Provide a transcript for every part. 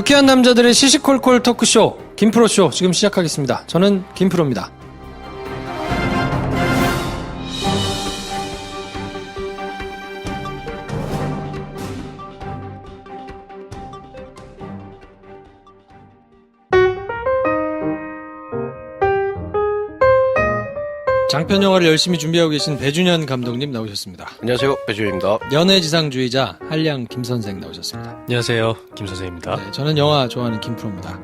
유쾌한 남자들의 시시콜콜 토크쇼 김프로쇼 지금 시작하겠습니다. 저는 김프로입니다. 장편 영화를 열심히 준비하고 계신 배준현 감독님 나오셨습니다. 안녕하세요, 배준현입니다. 연애지상주의자 한량 김선생 나오셨습니다. 안녕하세요, 김선생입니다. 네, 저는 영화 좋아하는 김프로입니다.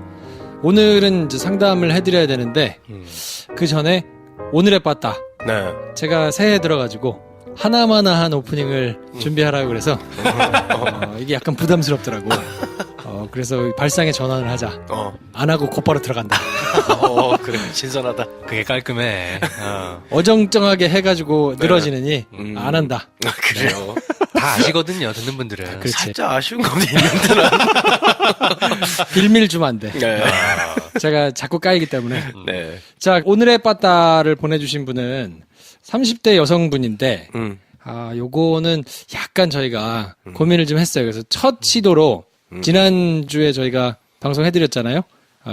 오늘은 이제 상담을 해드려야 되는데 그 전에 오늘의 빠따. 네. 제가 새해 들어가지고 하나마나한 오프닝을 준비하라고 그래서 이게 약간 부담스럽더라고. 그래서 발상의 전환을 하자. 안 하고 곧바로 들어간다. 그래, 신선하다. 그게 깔끔해. 어정쩡하게 해가지고 늘어지느니 안 한다. 그래요. 다 아시거든요, 듣는 분들은. 그렇지. 살짝 아쉬운 감이 있는데, 난. 빌미를 주면 안 돼. 네. 제가 자꾸 까이기 때문에. 네. 자, 오늘의 빠따를 보내주신 분은 30대 여성분인데, 요거는 약간 저희가 고민을 좀 했어요. 그래서 첫 시도로 지난주에 저희가 방송해드렸잖아요.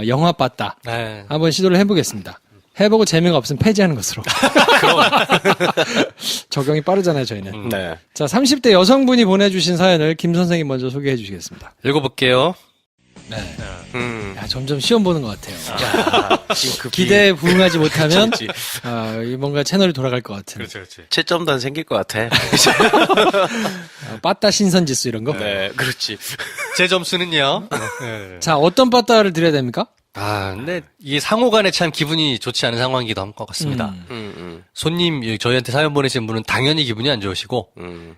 영화 빠따. 네. 한번 시도를 해보겠습니다. 해보고 재미가 없으면 폐지하는 것으로. 적용이 빠르잖아요, 저희는. 네. 자, 30대 여성분이 보내주신 사연을 김 선생이 먼저 소개해 주시겠습니다. 읽어볼게요. 네. 야, 점점 시험 보는 것 같아요. 지금 기대에 부응하지 못하면 그치. 뭔가 채널이 돌아갈 것 같은. 그렇지. 채점단 생길 것 같아. 빠따 신선지수 이런 거. 네, 그렇지. 제 점수는요. 네. 자, 어떤 빠따를 드려야 됩니까? 근데 이게 상호 간에 참 기분이 좋지 않은 상황이기도 한 것 같습니다. 손님, 저희한테 사연 보내신 분은 당연히 기분이 안 좋으시고,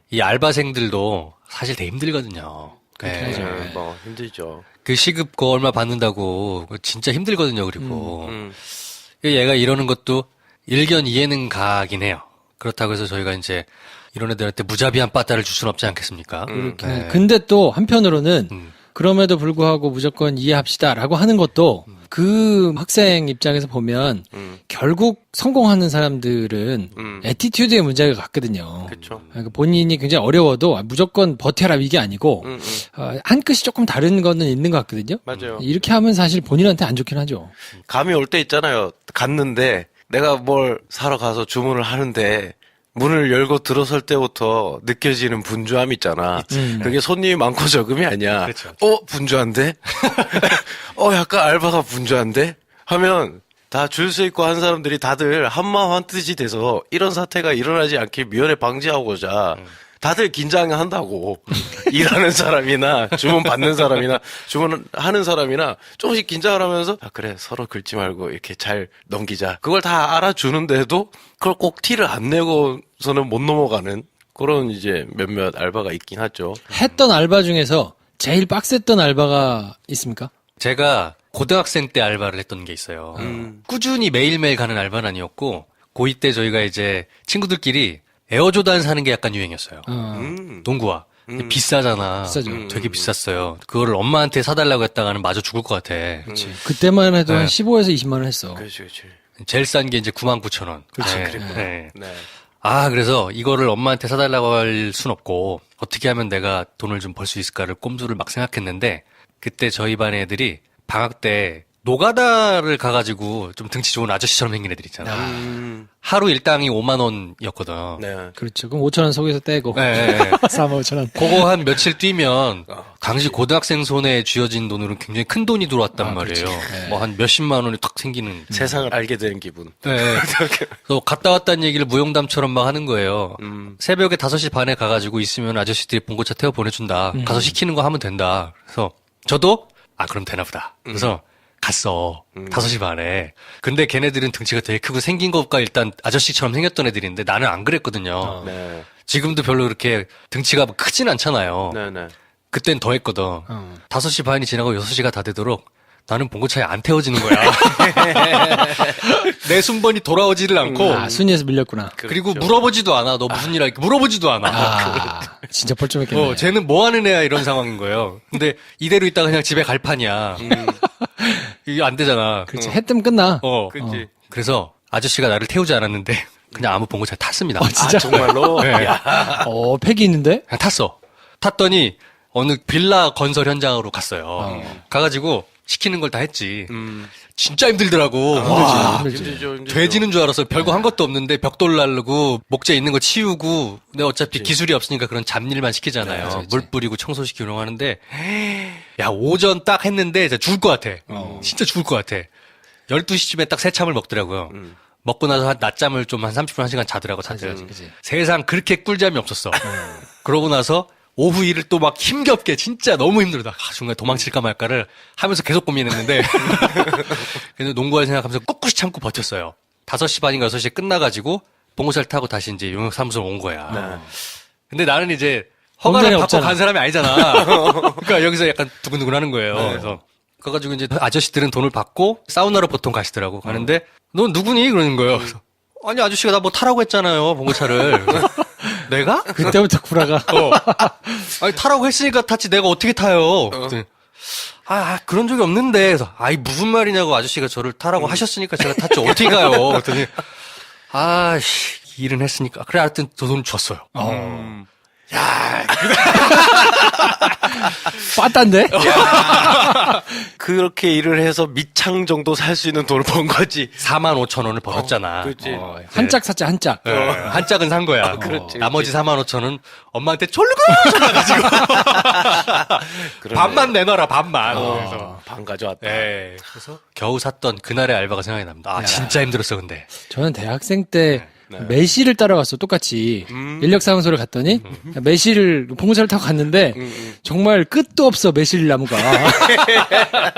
이 알바생들도 사실 되게 힘들거든요. 네. 뭐, 힘들죠. 그 시급 그거 얼마 받는다고 그거 진짜 힘들거든요. 그리고 얘가 이러는 것도 일견 이해는 가긴 해요. 그렇다고 해서 저희가 이제 이런 애들한테 무자비한 빠따를 줄 수는 없지 않겠습니까? 그렇긴 해요. 근데 또 한편으로는 그럼에도 불구하고 무조건 이해합시다라고 하는 것도 그 학생 입장에서 보면 결국 성공하는 사람들은 애티튜드의 문제가 같거든요. 그쵸. 그러니까 본인이 굉장히 어려워도 무조건 버텨라 이게 아니고 한 끗이 조금 다른 거는 있는 것 같거든요. 맞아요. 이렇게 하면 사실 본인한테 안 좋긴 하죠. 감이 올 때 있잖아요. 갔는데, 내가 뭘 사러 가서 주문을 하는데, 문을 열고 들어설 때부터 느껴지는 분주함 있잖아. 그게 손님이 많고 적음이 아니야. 그렇죠. 분주한데? 약간 알바가 분주한데? 하면 다 줄 서 있고 한 사람들이 다들 한마음 한뜻이 돼서 이런 사태가 일어나지 않게 미연에 방지하고자 다들 긴장한다고. 일하는 사람이나 주문 받는 사람이나 주문하는 사람이나 조금씩 긴장을 하면서 그래 서로 긁지 말고 이렇게 잘 넘기자. 그걸 다 알아주는데도 그걸 꼭 티를 안 내고서는 못 넘어가는 그런 이제 몇몇 알바가 있긴 하죠. 했던 알바 중에서 제일 빡셌던 알바가 있습니까? 제가 고등학생 때 알바를 했던 게 있어요. 꾸준히 매일매일 가는 알바는 아니었고, 고2 때 저희가 이제 친구들끼리 에어조단 사는 게 약간 유행이었어요. 농구화. 비싸잖아. 비싸죠. 되게 비쌌어요. 그거를 엄마한테 사달라고 했다가는 마저 죽을 것 같아. 그때만 해도 네. 한 15에서 20만 원 했어. 그렇지. 제일 싼 게 이제 99,000원. 그렇지. 네. 네. 그래서 이거를 엄마한테 사달라고 할 순 없고, 어떻게 하면 내가 돈을 좀 벌 수 있을까를 꼼수를 막 생각했는데, 그때 저희 반 애들이 방학 때 노가다를 가가지고 좀 등치 좋은 아저씨처럼 생긴 애들 있잖아. 하루 일당이 5만 원이었거든. 네. 그렇죠. 그럼 5천 원 속에서 떼고. 네. 3만 5천 원. 그거 한 며칠 뛰면 당시 고등학생 손에 쥐어진 돈으로는 굉장히 큰 돈이 들어왔단 말이에요. 뭐 한 몇십만 원이 탁 생기는. 세상을 알게 되는 기분. 네. 그래서 갔다 왔다는 얘기를 무용담처럼 막 하는 거예요. 새벽에 5시 반에 가가지고 있으면 아저씨들이 봉고차 태워 보내준다. 가서 시키는 거 하면 된다. 그래서 저도 그럼 되나 보다. 그래서 갔어. 5시 반에. 근데 걔네들은 등치가 되게 크고 생긴 것과 일단 아저씨처럼 생겼던 애들인데 나는 안 그랬거든요. 네. 지금도 별로 그렇게 등치가 크진 않잖아요. 네네. 그땐 더 했거든. 5시 반이 지나고 6시가 다 되도록 나는 봉고차에 안 태워지는 거야. 내 순번이 돌아오지를 않고. 순위에서 밀렸구나. 그리고 물어보지도 않아. 너 무슨 일 할게. 물어보지도 않아. 진짜 뻘쭘했겠네. 쟤는 뭐 하는 애야 이런 상황인 거예요. 근데 이대로 있다가 그냥 집에 갈 판이야. 이게 안 되잖아. 그렇지. 해 뜨면 끝나. 그치. 그래서 아저씨가 나를 태우지 않았는데 그냥 아무 봉고차 탔습니다. 진짜? 정말로? 네. 패기 있는데? 그냥 탔어. 탔더니 어느 빌라 건설 현장으로 갔어요. 가가지고 시키는 걸 다 했지. 진짜 힘들더라고. 와, 힘들죠. 돼지는 줄 알았어. 별거 한 것도 없는데 벽돌 날르고 목재 있는 거 치우고. 근데 어차피 기술이 없으니까 그런 잡일만 시키잖아요. 그치. 물 뿌리고 청소시키고 이런 거 하는데 야 오전 딱 했는데 진짜 죽을 것 같아. 진짜 죽을 것 같아. 12시쯤에 딱 새참을 먹더라고요. 먹고 나서 낮잠을 좀 한 30분 1시간 자더라고 다들. 그치. 세상 그렇게 꿀잠이 없었어. 그러고 나서 오후 일을 또 막 힘겹게 진짜 너무 힘들다. 중간에 도망칠까 말까를 하면서 계속 고민했는데 그래서 농구할 생각하면서 꿋꿋이 참고 버텼어요. 5시 반인가 6시에 끝나가지고 봉고차를 타고 다시 이제 용역사무소로 온 거야. 근데 나는 이제 허가를 공간이 받고 없잖아. 간 사람이 아니잖아. 그러니까 여기서 약간 두근두근 거예요. 그래서 그래가지고 이제 아저씨들은 돈을 받고 사우나로 보통 가시더라고. 가는데 넌 누구니? 그러는 거예요. 그래서 아니 아저씨가 나 뭐 타라고 했잖아요. 봉고차를. 그래서 내가? 그때부터 구라가. 아니 타라고 했으니까 탔지 내가 어떻게 타요? 그랬더니 그런 적이 없는데. 그래서 아이 무슨 말이냐고 아저씨가 저를 타라고 하셨으니까 제가 탔죠. 어떻게 가요? 그랬더니 일은 했으니까 그래 하여튼 저 돈 줬어요. 빠딴데? 그렇게 일을 해서 밑창 정도 살 수 있는 돈을 번 거지. 45,000원을 벌었잖아. 그렇지. 한 짝 샀지, 한 짝. 한 짝은 산 거야. 그렇지, 나머지 45,000원 엄마한테 졸고 가지고 반만 내놔라 반만. 그래서 반 가져왔다. 그래서 겨우 샀던 그날의 알바가 생각이 납니다. 진짜 힘들었어 근데. 저는 대학생 때 매실을 따라갔어, 똑같이. 인력사무소를 갔더니, 매실, 봉고차를 타고 갔는데, 정말 끝도 없어, 매실 나무가.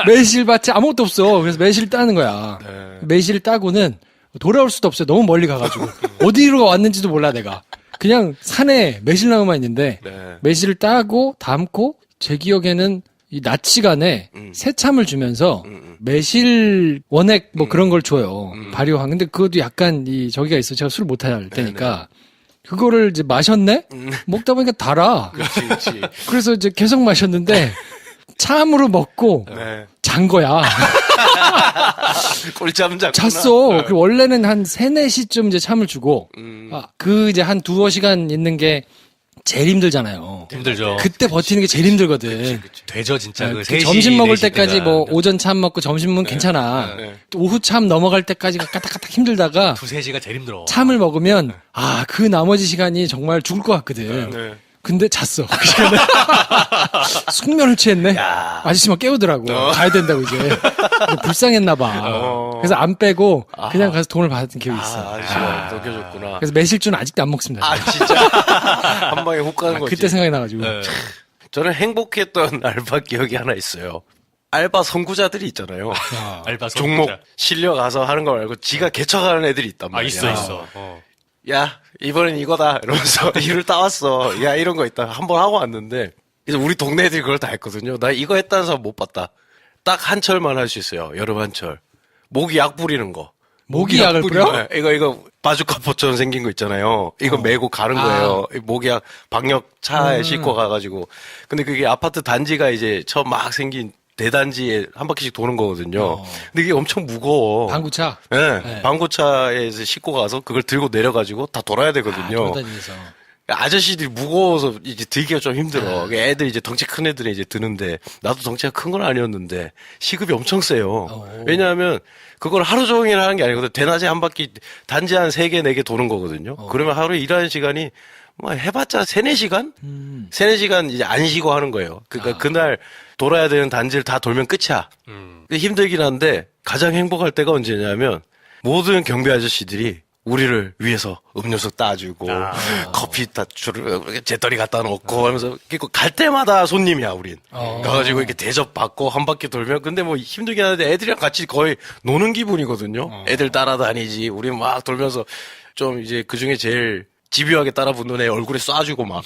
매실밭에 아무것도 없어. 그래서 매실 따는 거야. 매실 따고는 돌아올 수도 없어요. 너무 멀리 가가지고. 어디로 왔는지도 몰라, 내가. 그냥 산에 매실나무만 있는데, 매실을 따고, 담고, 제 기억에는 이 낮 시간에 새참을 주면서 매실 원액 뭐 그런 걸 줘요. 발효한. 근데 그것도 약간 저기가 있어. 제가 술 못 할 때니까. 그거를 이제 마셨네? 먹다 보니까 달아. 그렇지. 그래서 이제 계속 마셨는데 참으로 먹고 잔 거야. 꿀잠 잤구나. 잤어. 그 원래는 한 3, 4시쯤 이제 참을 주고 그 이제 한 2-5시간 있는 게 제일 힘들잖아요. 힘들죠. 그때 버티는 게 제일 힘들거든. 되죠 진짜. 그 3시, 점심 먹을 4시 때까지 때가. 뭐 오전 참 먹고 점심은 괜찮아. 또 오후 참 넘어갈 때까지가 까딱까딱 힘들다가 2-3시가 제일 힘들어. 참을 먹으면 그 나머지 시간이 정말 죽을 것 같거든. 근데 잤어. 그 시간에 숙면을 취했네. 아저씨 막 깨우더라고. 가야 된다고 이제. 근데 불쌍했나 봐. 그래서 안 빼고 그냥 가서 돈을 받았던 기억이 있어. 아저씨가 녹여줬구나. 그래서 매실주는 아직도 안 먹습니다. 진짜. 한 방에 훅 가는 거지. 그때 생각이 나가지고. 저는 행복했던 알바 기억이 하나 있어요. 알바 선구자들이 있잖아요. 알바 종목 선구자. 실려 가서 하는 거 말고 지가 개척하는 애들이 있단 말이야. 있어. 야, 이번엔 이거다. 이러면서 일을 따왔어. 야, 이런 거 있다. 한번 하고 왔는데. 그래서 우리 동네 애들이 그걸 다 했거든요. 나 이거 했다는 사람 못 봤다. 딱 한철만 할 수 있어요. 여름 한철. 모기 약 뿌리는 거. 모기 약을 뿌려? 네, 이거 바주카포처럼 생긴 거 있잖아요. 이거 메고 가는 거예요. 모기약 방역 차에 싣고 가가지고. 근데 그게 아파트 단지가 이제 처음 막 생긴 대단지에 한 바퀴씩 도는 거거든요. 근데 이게 엄청 무거워. 방구차. 네. 방구차에서 싣고 가서 그걸 들고 내려가지고 다 돌아야 되거든요. 돌아다니면서. 아저씨들이 무거워서 이제 들기가 좀 힘들어. 애들 이제 덩치 큰 애들이 이제 드는데 나도 덩치가 큰 건 아니었는데 시급이 엄청 세요. 왜냐하면 그걸 하루 종일 하는 게 아니거든. 대낮에 한 바퀴 단지 한 3개, 4개 도는 거거든요. 그러면 하루에 일하는 시간이 뭐 해봤자 3-4시간? 3-4시간 이제 안 쉬고 하는 거예요. 그러니까 그날 돌아야 되는 단지를 다 돌면 끝이야. 근데 힘들긴 한데 가장 행복할 때가 언제냐면 모든 경비 아저씨들이 우리를 위해서 음료수 따주고 커피 따주를 재떨이 갖다 놓고 하면서 갈 때마다 손님이야 우린. 가가지고 이렇게 대접받고 한 바퀴 돌면 근데 뭐 힘들긴 하는데 애들이랑 같이 거의 노는 기분이거든요. 애들 따라다니지. 우리 막 돌면서 좀 이제 그중에 제일 집요하게 따라 붙는 애 얼굴에 쏴주고 막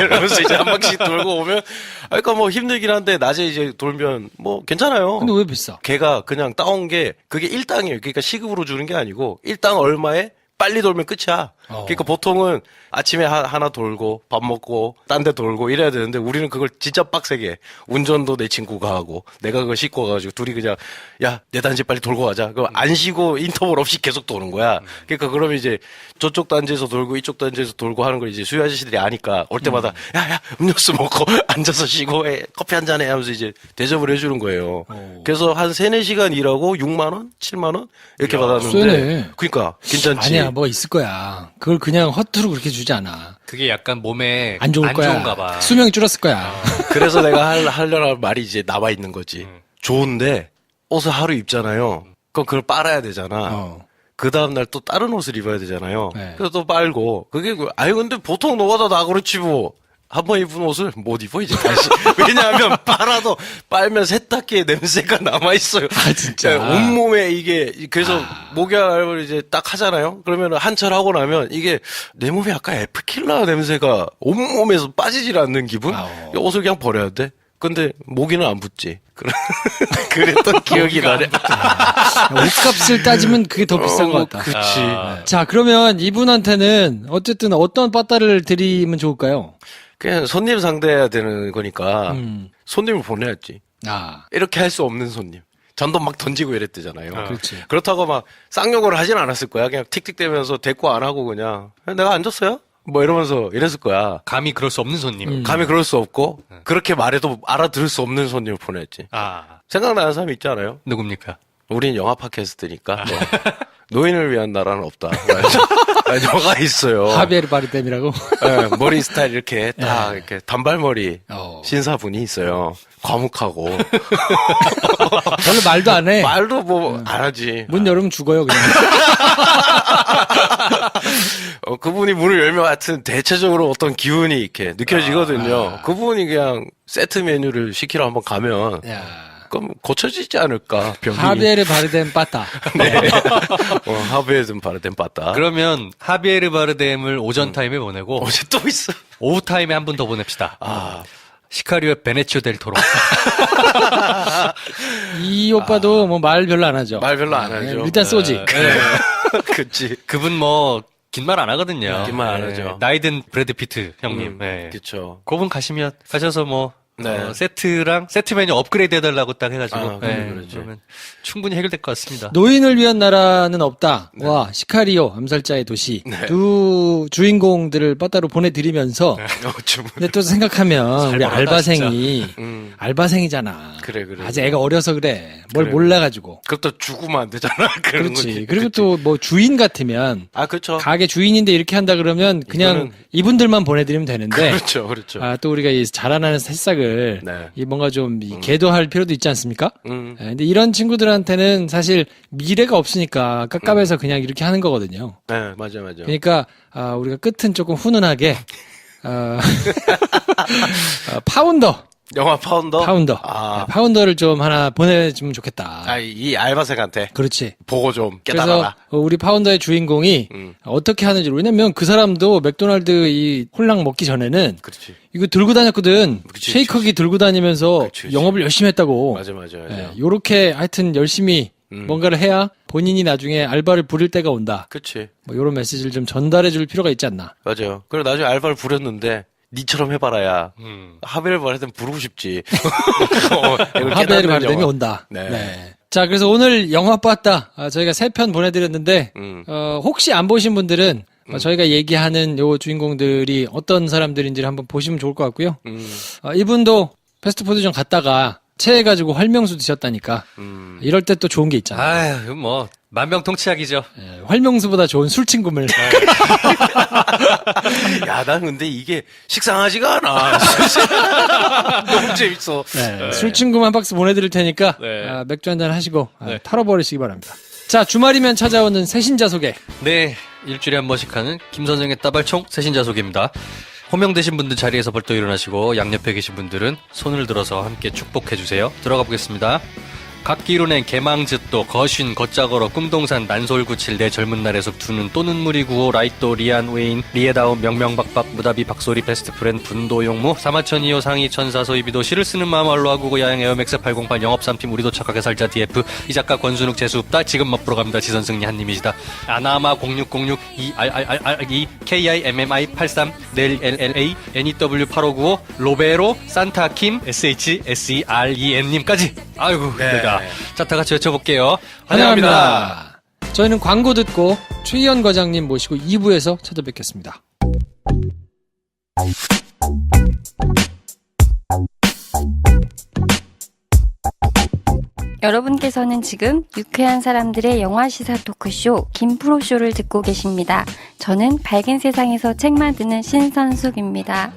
이러면서 이제 한 바퀴씩 돌고 오면 그러니까 뭐 힘들긴 한데 낮에 이제 돌면 뭐 괜찮아요. 근데 왜 비싸? 걔가 그냥 따온 게 그게 1당이에요. 그러니까 시급으로 주는 게 아니고 1당 얼마에 빨리 돌면 끝이야. 그러니까 보통은 아침에 하나 돌고 밥 먹고 딴 데 돌고 이래야 되는데 우리는 그걸 진짜 빡세게 해. 운전도 내 친구가 하고 내가 그걸 싣고 가가지고 둘이 그냥 야, 내 단지 빨리 돌고 가자. 그거 안 쉬고 인터벌 없이 계속 도는 거야. 그러니까 그러면 이제 저쪽 단지에서 돌고 이쪽 단지에서 돌고 하는 걸 이제 수요 아저씨들이 아니까 올 때마다 야, 음료수 먹고 앉아서 쉬고 해. 커피 한 잔 해 하면서 이제 대접을 해주는 거예요. 그래서 한 3-4시간 일하고 6만 원? 7만 원? 이렇게 받았는데. 쎄네. 그러니까 괜찮지. 아니야, 뭐가 있을 거야. 그걸 그냥 허투루 그렇게 주지 않아. 그게 약간 몸에 안 좋을 거야. 좋은가 봐. 수명이 줄었을 거야. 그래서 내가 하려는 말이 이제 남아 있는 거지. 좋은데 옷을 하루 입잖아요. 그럼 그걸 빨아야 되잖아. 그 다음날 또 다른 옷을 입어야 되잖아요. 네. 그래서 또 빨고. 그게, 아니, 근데 보통 노가다 다 그렇지 뭐. 한 번 입은 옷을 못 입어, 이제 다시. 왜냐하면 빨아도 빨면 세탁기에 냄새가 남아있어요. 아, 진짜. 온몸에 이게, 그래서 목욕을 이제 딱 하잖아요? 그러면 한철 하고 나면 이게 내 몸에 약간 에프킬라 냄새가 온몸에서 빠지질 않는 기분? 옷을 그냥 버려야 돼. 근데 모기는 안 붙지. 그랬던 기억이 나네. 옷값을 따지면 그게 더 비싼 것 같다. 그치. 자, 그러면 이분한테는 어쨌든 어떤 빠따를 드리면 좋을까요? 그냥 손님 상대해야 되는 거니까 손님을 보내야지. 이렇게 할 수 없는 손님. 전돈 막 던지고 이랬대잖아요. 그렇지. 그렇다고 막 쌍욕을 하진 않았을 거야. 그냥 틱틱대면서 대꾸 안 하고 그냥 내가 안 줬어요? 뭐 이러면서 이랬을 거야. 감히 그럴 수 없는 손님. 감히 그럴 수 없고 그렇게 말해도 알아들을 수 없는 손님을 보냈지. 생각나는 사람이 있잖아요. 누굽니까? 우린 영화 팟캐스트니까 노인을 위한 나라는 없다. 영화가 있어요. 하비에르 바르뎀이라고? 네, 머리 스타일 이렇게 딱 이렇게 단발머리 신사분이 있어요. 과묵하고 별로 말도 안 해. 말도 뭐 안 하지. 문 열으면 죽어요, 그냥. 그분이 문을 열면 하여튼 대체적으로 어떤 기운이 이렇게 느껴지거든요. 그분이 그냥 세트 메뉴를 시키러 한번 가면 그럼 고쳐지지 않을까, 병이. 하비에르 바르뎀 빠따. 네. 하비에르 바르뎀 빠따. 그러면 하비에르 바르뎀을 오전 타임에 보내고 어제 또 있어. 오후 타임에 한 분 더 보냅시다. 시카리오의 베네치오 델 토로. 이 오빠도 뭐 말 별로 안 하죠. 말 별로 안 하죠. 일단 쏘지. 그치. 그분 뭐 긴 말 안 하거든요. 긴 말 안 하죠. 나이든 브래드 피트 형님. 네. 그쵸. 그분 가셔서 뭐 세트랑 세트 메뉴 업그레이드 해달라고 딱 해가지고 그러면 충분히 해결될 것 같습니다. 노인을 위한 나라는 없다. 와, 시카리오, 암살자의 도시. 두 주인공들을 빠따로 보내드리면서. 근데 또 생각하면 우리 알바생이 알바생이잖아. 그래. 아직 애가 어려서 그래. 뭘 그래. 몰라가지고. 그것도 죽으면 안 되잖아. 그런 그렇지. 거지. 그리고 또 뭐 주인 같으면 그쵸. 가게 주인인데 이렇게 한다 그러면 그냥 이분들만 보내드리면 되는데. 그렇죠. 또 우리가 이 자라나는 새싹을 이 뭔가 좀 계도할 필요도 있지 않습니까? 근데 이런 친구들한테는 사실 미래가 없으니까 깝깝해서 그냥 이렇게 하는 거거든요. 네, 맞아. 그러니까 우리가 끝은 조금 훈훈하게 파운더. 영화 파운더? 네, 파운더를 좀 하나 보내주면 좋겠다. 이 알바생한테. 그렇지. 보고 좀 그래서 깨달아라. 우리 파운더의 주인공이 어떻게 하는지, 왜냐면 그 사람도 맥도날드 이 홀랑 먹기 전에는 그렇지. 이거 들고 다녔거든. 그치, 쉐이커기 들고 다니면서 그치. 영업을 열심히 했다고. 맞아. 요렇게 하여튼 열심히 뭔가를 해야 본인이 나중에 알바를 부릴 때가 온다. 그치. 뭐 요런 메시지를 좀 전달해 줄 필요가 있지 않나. 맞아요. 그리고 나중에 알바를 부렸는데, 니처럼 해봐라야. 하베를 바르뎀 부르고 싶지. 하베르 바르뎀이 온다. 네. 자, 그래서 오늘 영화 봤다. 저희가 3편 보내드렸는데, 혹시 안 보신 분들은 저희가 얘기하는 요 주인공들이 어떤 사람들인지를 한번 보시면 좋을 것 같고요. 이분도 패스트푸드점 갔다가 체해가지고 활명수 드셨다니까. 이럴 때 또 좋은 게 있잖아. 이건 뭐 만병통치약이죠. 활명수보다 좋은 술친구물. 야, 난 근데 이게 식상하지가 않아. 너무 재밌어. 술친구 한 박스 보내드릴 테니까 맥주 한잔 하시고 털어버리시기 바랍니다. 자, 주말이면 찾아오는 새신자 소개. 네, 일주일에 한 번씩 하는 김선생의 따발총 새신자 소개입니다. 호명되신 분들 자리에서 벌떡 일어나시고 양옆에 계신 분들은 손을 들어서 함께 축복해주세요. 들어가 보겠습니다. 각기로낸 개망즈또 거신 걷자걸어 꿈동산 난솔구칠 내 젊은 날에서 두는 또 눈물이 구호 라이또 리안 웨인 리에다운 명명박박 무다비 박소리 베스트 프렌드 분도용무 사마천이요 상이 천사 소이비도 시를 쓰는 마음 알로 하구고 야행 에어맥스 808 영업산팀 우리도 착하게 살자 DF 이 작가 권순욱 재수없다 지금 맛보러 갑니다 지선승리 한님이시다 아나마 0606 2RRR2 KIMMI 83 넬 LLA NEW 8595 로베로 산타킴 SHSEREN님까지 아이고 힘들다. 자, 다 같이 외쳐볼게요. 환영합니다. 저희는 광고 듣고 최희연 과장님 모시고 2부에서 찾아뵙겠습니다. 여러분께서는 지금 유쾌한 사람들의 영화 시사 토크쇼 김프로쇼를 듣고 계십니다. 저는 밝은 세상에서 책 만드는 신선숙입니다.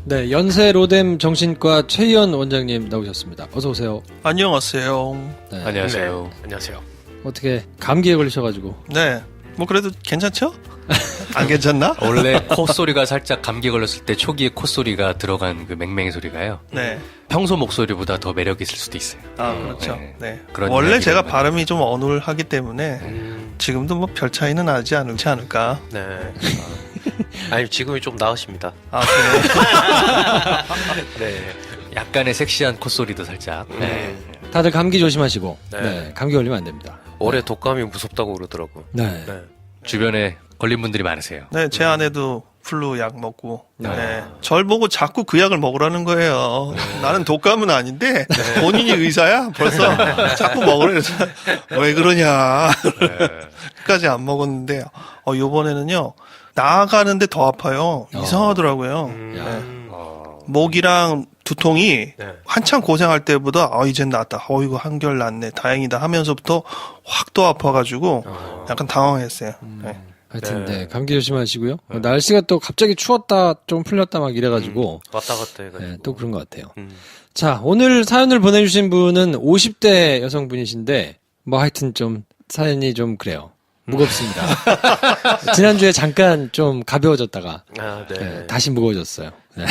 네, 연세 로뎀 정신과 최희연 원장님 나오셨습니다. 어서 오세요. 안녕하세요. 네. 안녕하세요. 네, 안녕하세요. 어떻게 감기에 걸리셔가지고 네. 뭐 그래도 괜찮죠? 안 괜찮나? 원래 콧소리가 살짝 감기 걸렸을 때 초기에 콧소리가 들어간 그 맹맹이 소리가요. 네. 평소 목소리보다 더 매력 있을 수도 있어요. 아, 그렇죠. 네. 네. 그런 원래 이야기를 제가 많이 발음이 좀 어눌하기 때문에 지금도 뭐 별 차이는 나지 않을까. 네. 아니, 지금이 좀 나으십니다. 아, 그래. 네. 약간의 섹시한 콧소리도 살짝. 네. 다들 감기 조심하시고 네. 네, 감기 걸리면 안 됩니다. 올해 독감이 무섭다고 그러더라고요. 네. 네. 주변에 걸린 분들이 많으세요. 네, 제 아내도 플루 약 먹고, 네. 네. 절 보고 자꾸 그 약을 먹으라는 거예요. 나는 독감은 아닌데, 본인이 의사야? 벌써 자꾸 먹으래. 그래서 왜 그러냐. 끝까지 안 먹었는데, 요번에는요, 나아가는데 더 아파요. 이상하더라고요. 네. 목이랑 두통이 네. 한참 고생할 때보다 이젠 낫다. 이거 한결 낫네. 다행이다 하면서부터 확 또 아파가지고 약간 당황했어요. 네. 하여튼 네. 네, 감기 조심하시고요. 날씨가 또 갑자기 추웠다 좀 풀렸다 막 이래가지고 왔다 갔다 해가지고. 네, 또 그런 것 같아요. 음. 자, 오늘 사연을 보내주신 분은 50대 여성분이신데 뭐 하여튼 좀 사연이 좀 그래요. 무겁습니다. 지난주에 잠깐 좀 가벼워졌다가 아, 네. 네, 다시 무거워졌어요. 네.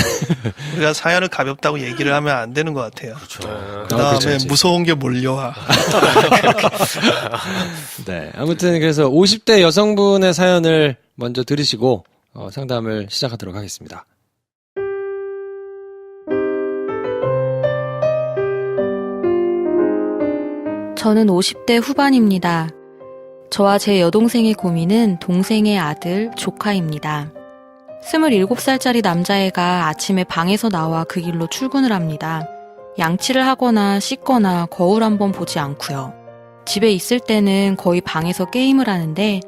우리가 사연을 가볍다고 얘기를 하면 안 되는 것 같아요. 그렇죠. 그 다음에 그렇죠, 그렇죠. 무서운 게 몰려와. 네. 아무튼 그래서 50대 여성분의 사연을 먼저 들으시고 상담을 시작하도록 하겠습니다. 저는 50대 후반입니다. 저와 제 여동생의 고민은 동생의 아들, 조카입니다. 27살짜리 남자애가 아침에 방에서 나와 그 길로 출근을 합니다. 양치를 하거나 씻거나 거울 한번 보지 않고요. 집에 있을 때는 거의 방에서 게임을 하는데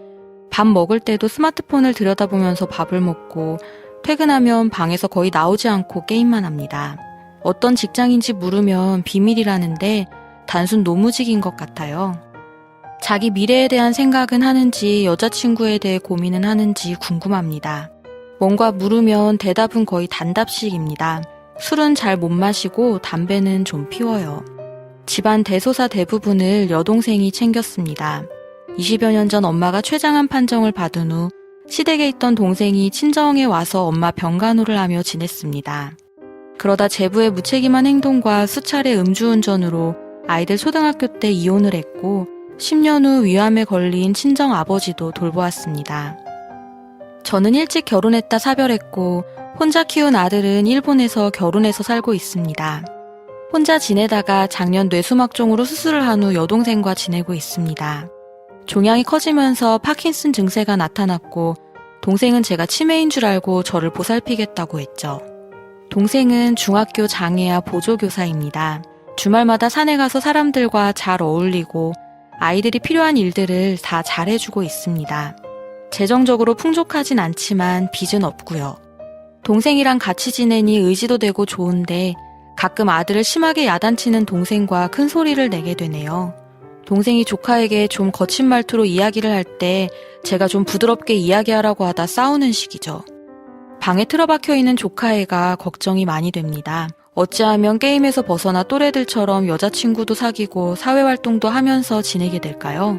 밥 먹을 때도 스마트폰을 들여다보면서 밥을 먹고 퇴근하면 방에서 거의 나오지 않고 게임만 합니다. 어떤 직장인지 물으면 비밀이라는데 단순 노무직인 것 같아요. 자기 미래에 대한 생각은 하는지 여자친구에 대해 고민은 하는지 궁금합니다. 뭔가 물으면 대답은 거의 단답식입니다. 술은 잘 못 마시고 담배는 좀 피워요. 집안 대소사 대부분을 여동생이 챙겼습니다. 20여 년 전 엄마가 췌장암 판정을 받은 후 시댁에 있던 동생이 친정에 와서 엄마 병간호를 하며 지냈습니다. 그러다 제부의 무책임한 행동과 수차례 음주운전으로 아이들 초등학교 때 이혼을 했고 10년 후 위암에 걸린 친정 아버지도 돌보았습니다. 저는 일찍 결혼했다 사별했고 혼자 키운 아들은 일본에서 결혼해서 살고 있습니다. 혼자 지내다가 작년 뇌수막종으로 수술을 한 후 여동생과 지내고 있습니다. 종양이 커지면서 파킨슨 증세가 나타났고 동생은 제가 치매인 줄 알고 저를 보살피겠다고 했죠. 동생은 중학교 장애아 보조교사입니다. 주말마다 산에 가서 사람들과 잘 어울리고 아이들이 필요한 일들을 다 잘해주고 있습니다. 재정적으로 풍족하진 않지만 빚은 없고요. 동생이랑 같이 지내니 의지도 되고 좋은데 가끔 아들을 심하게 야단치는 동생과 큰 소리를 내게 되네요. 동생이 조카에게 좀 거친 말투로 이야기를 할 때 제가 좀 부드럽게 이야기하라고 하다 싸우는 식이죠. 방에 틀어박혀 있는 조카애가 걱정이 많이 됩니다. 어찌하면 게임에서 벗어나 또래들처럼 여자친구도 사귀고 사회활동도 하면서 지내게 될까요?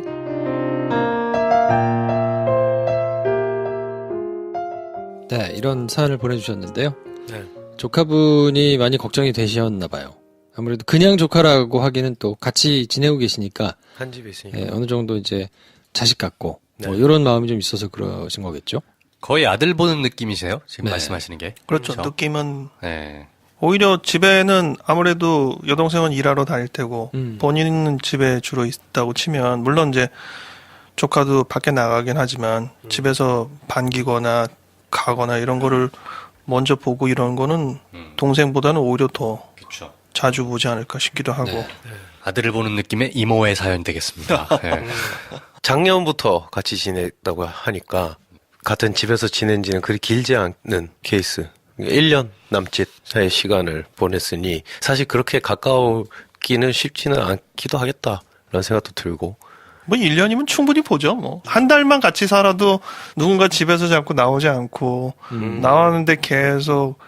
네, 이런 사연을 보내주셨는데요. 네. 조카분이 많이 걱정이 되셨나 봐요. 아무래도 그냥 조카라고 하기는 또 같이 지내고 계시니까 한 집에 있으니까. 예, 어느 정도 이제 자식 같고 네. 뭐 이런 마음이 좀 있어서 그러신 거겠죠. 거의 아들 보는 느낌이세요? 지금 네. 말씀하시는 게. 그렇죠. 느낌은 네. 오히려 집에는 아무래도 여동생은 일하러 다닐 테고 본인은 집에 주로 있다고 치면 물론 이제 조카도 밖에 나가긴 하지만 집에서 반기거나 가거나 이런 거를 먼저 보고 이런 거는 동생보다는 오히려 더 그렇죠. 자주 보지 않을까 싶기도 하고. 네. 아들을 보는 느낌의 이모의 사연 되겠습니다. 네. 작년부터 같이 지냈다고 하니까 같은 집에서 지낸 지는 그리 길지 않는 케이스. 1년 남짓 사이 시간을 보냈으니 사실 그렇게 가까우기는 쉽지는 않기도 하겠다라는 생각도 들고. 뭐 1년이면 충분히 보죠. 뭐 한 달만 같이 살아도 누군가 집에서 자꾸 나오지 않고 나왔는데 계속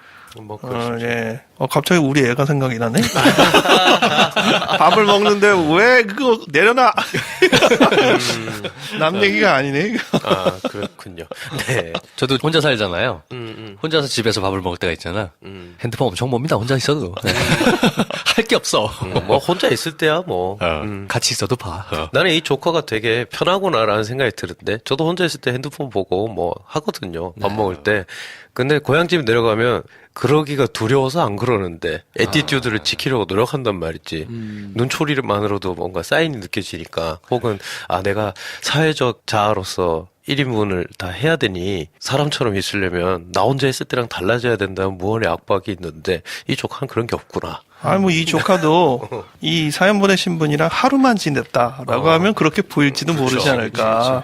뭐 그럴 수 예. 갑자기 우리 애가 생각이 나네. 밥을 먹는데 왜 그거 내려놔? 남 얘기가 아니네. 아, 그렇군요. 네. 저도 혼자 살잖아요. 혼자서 집에서 밥을 먹을 때가 있잖아. 핸드폰 엄청 봅니다. 혼자 있어도. 할 게 없어. 뭐 혼자 있을 때야 뭐. 같이 있어도 봐. 나는 이 조커가 되게 편하구나라는 생각이 드는데 저도 혼자 있을 때 핸드폰 보고 뭐 하거든요. 밥 먹을 때. 근데 고향집 내려가면 그러기가 두려워서 안 그러는데 애티튜드를 지키려고 노력한단 말이지. 눈초리만으로도 뭔가 사인이 느껴지니까 혹은 내가 사회적 자아로서 1인분을 다 해야 되니 사람처럼 있으려면 나 혼자 있을 때랑 달라져야 된다는 무언의 압박이 있는데 이 조카는 그런 게 없구나. 뭐 이 조카도 이 사연 보내신 분이랑 하루만 지냈다라고 하면 그렇게 보일지도 모르지 않을까.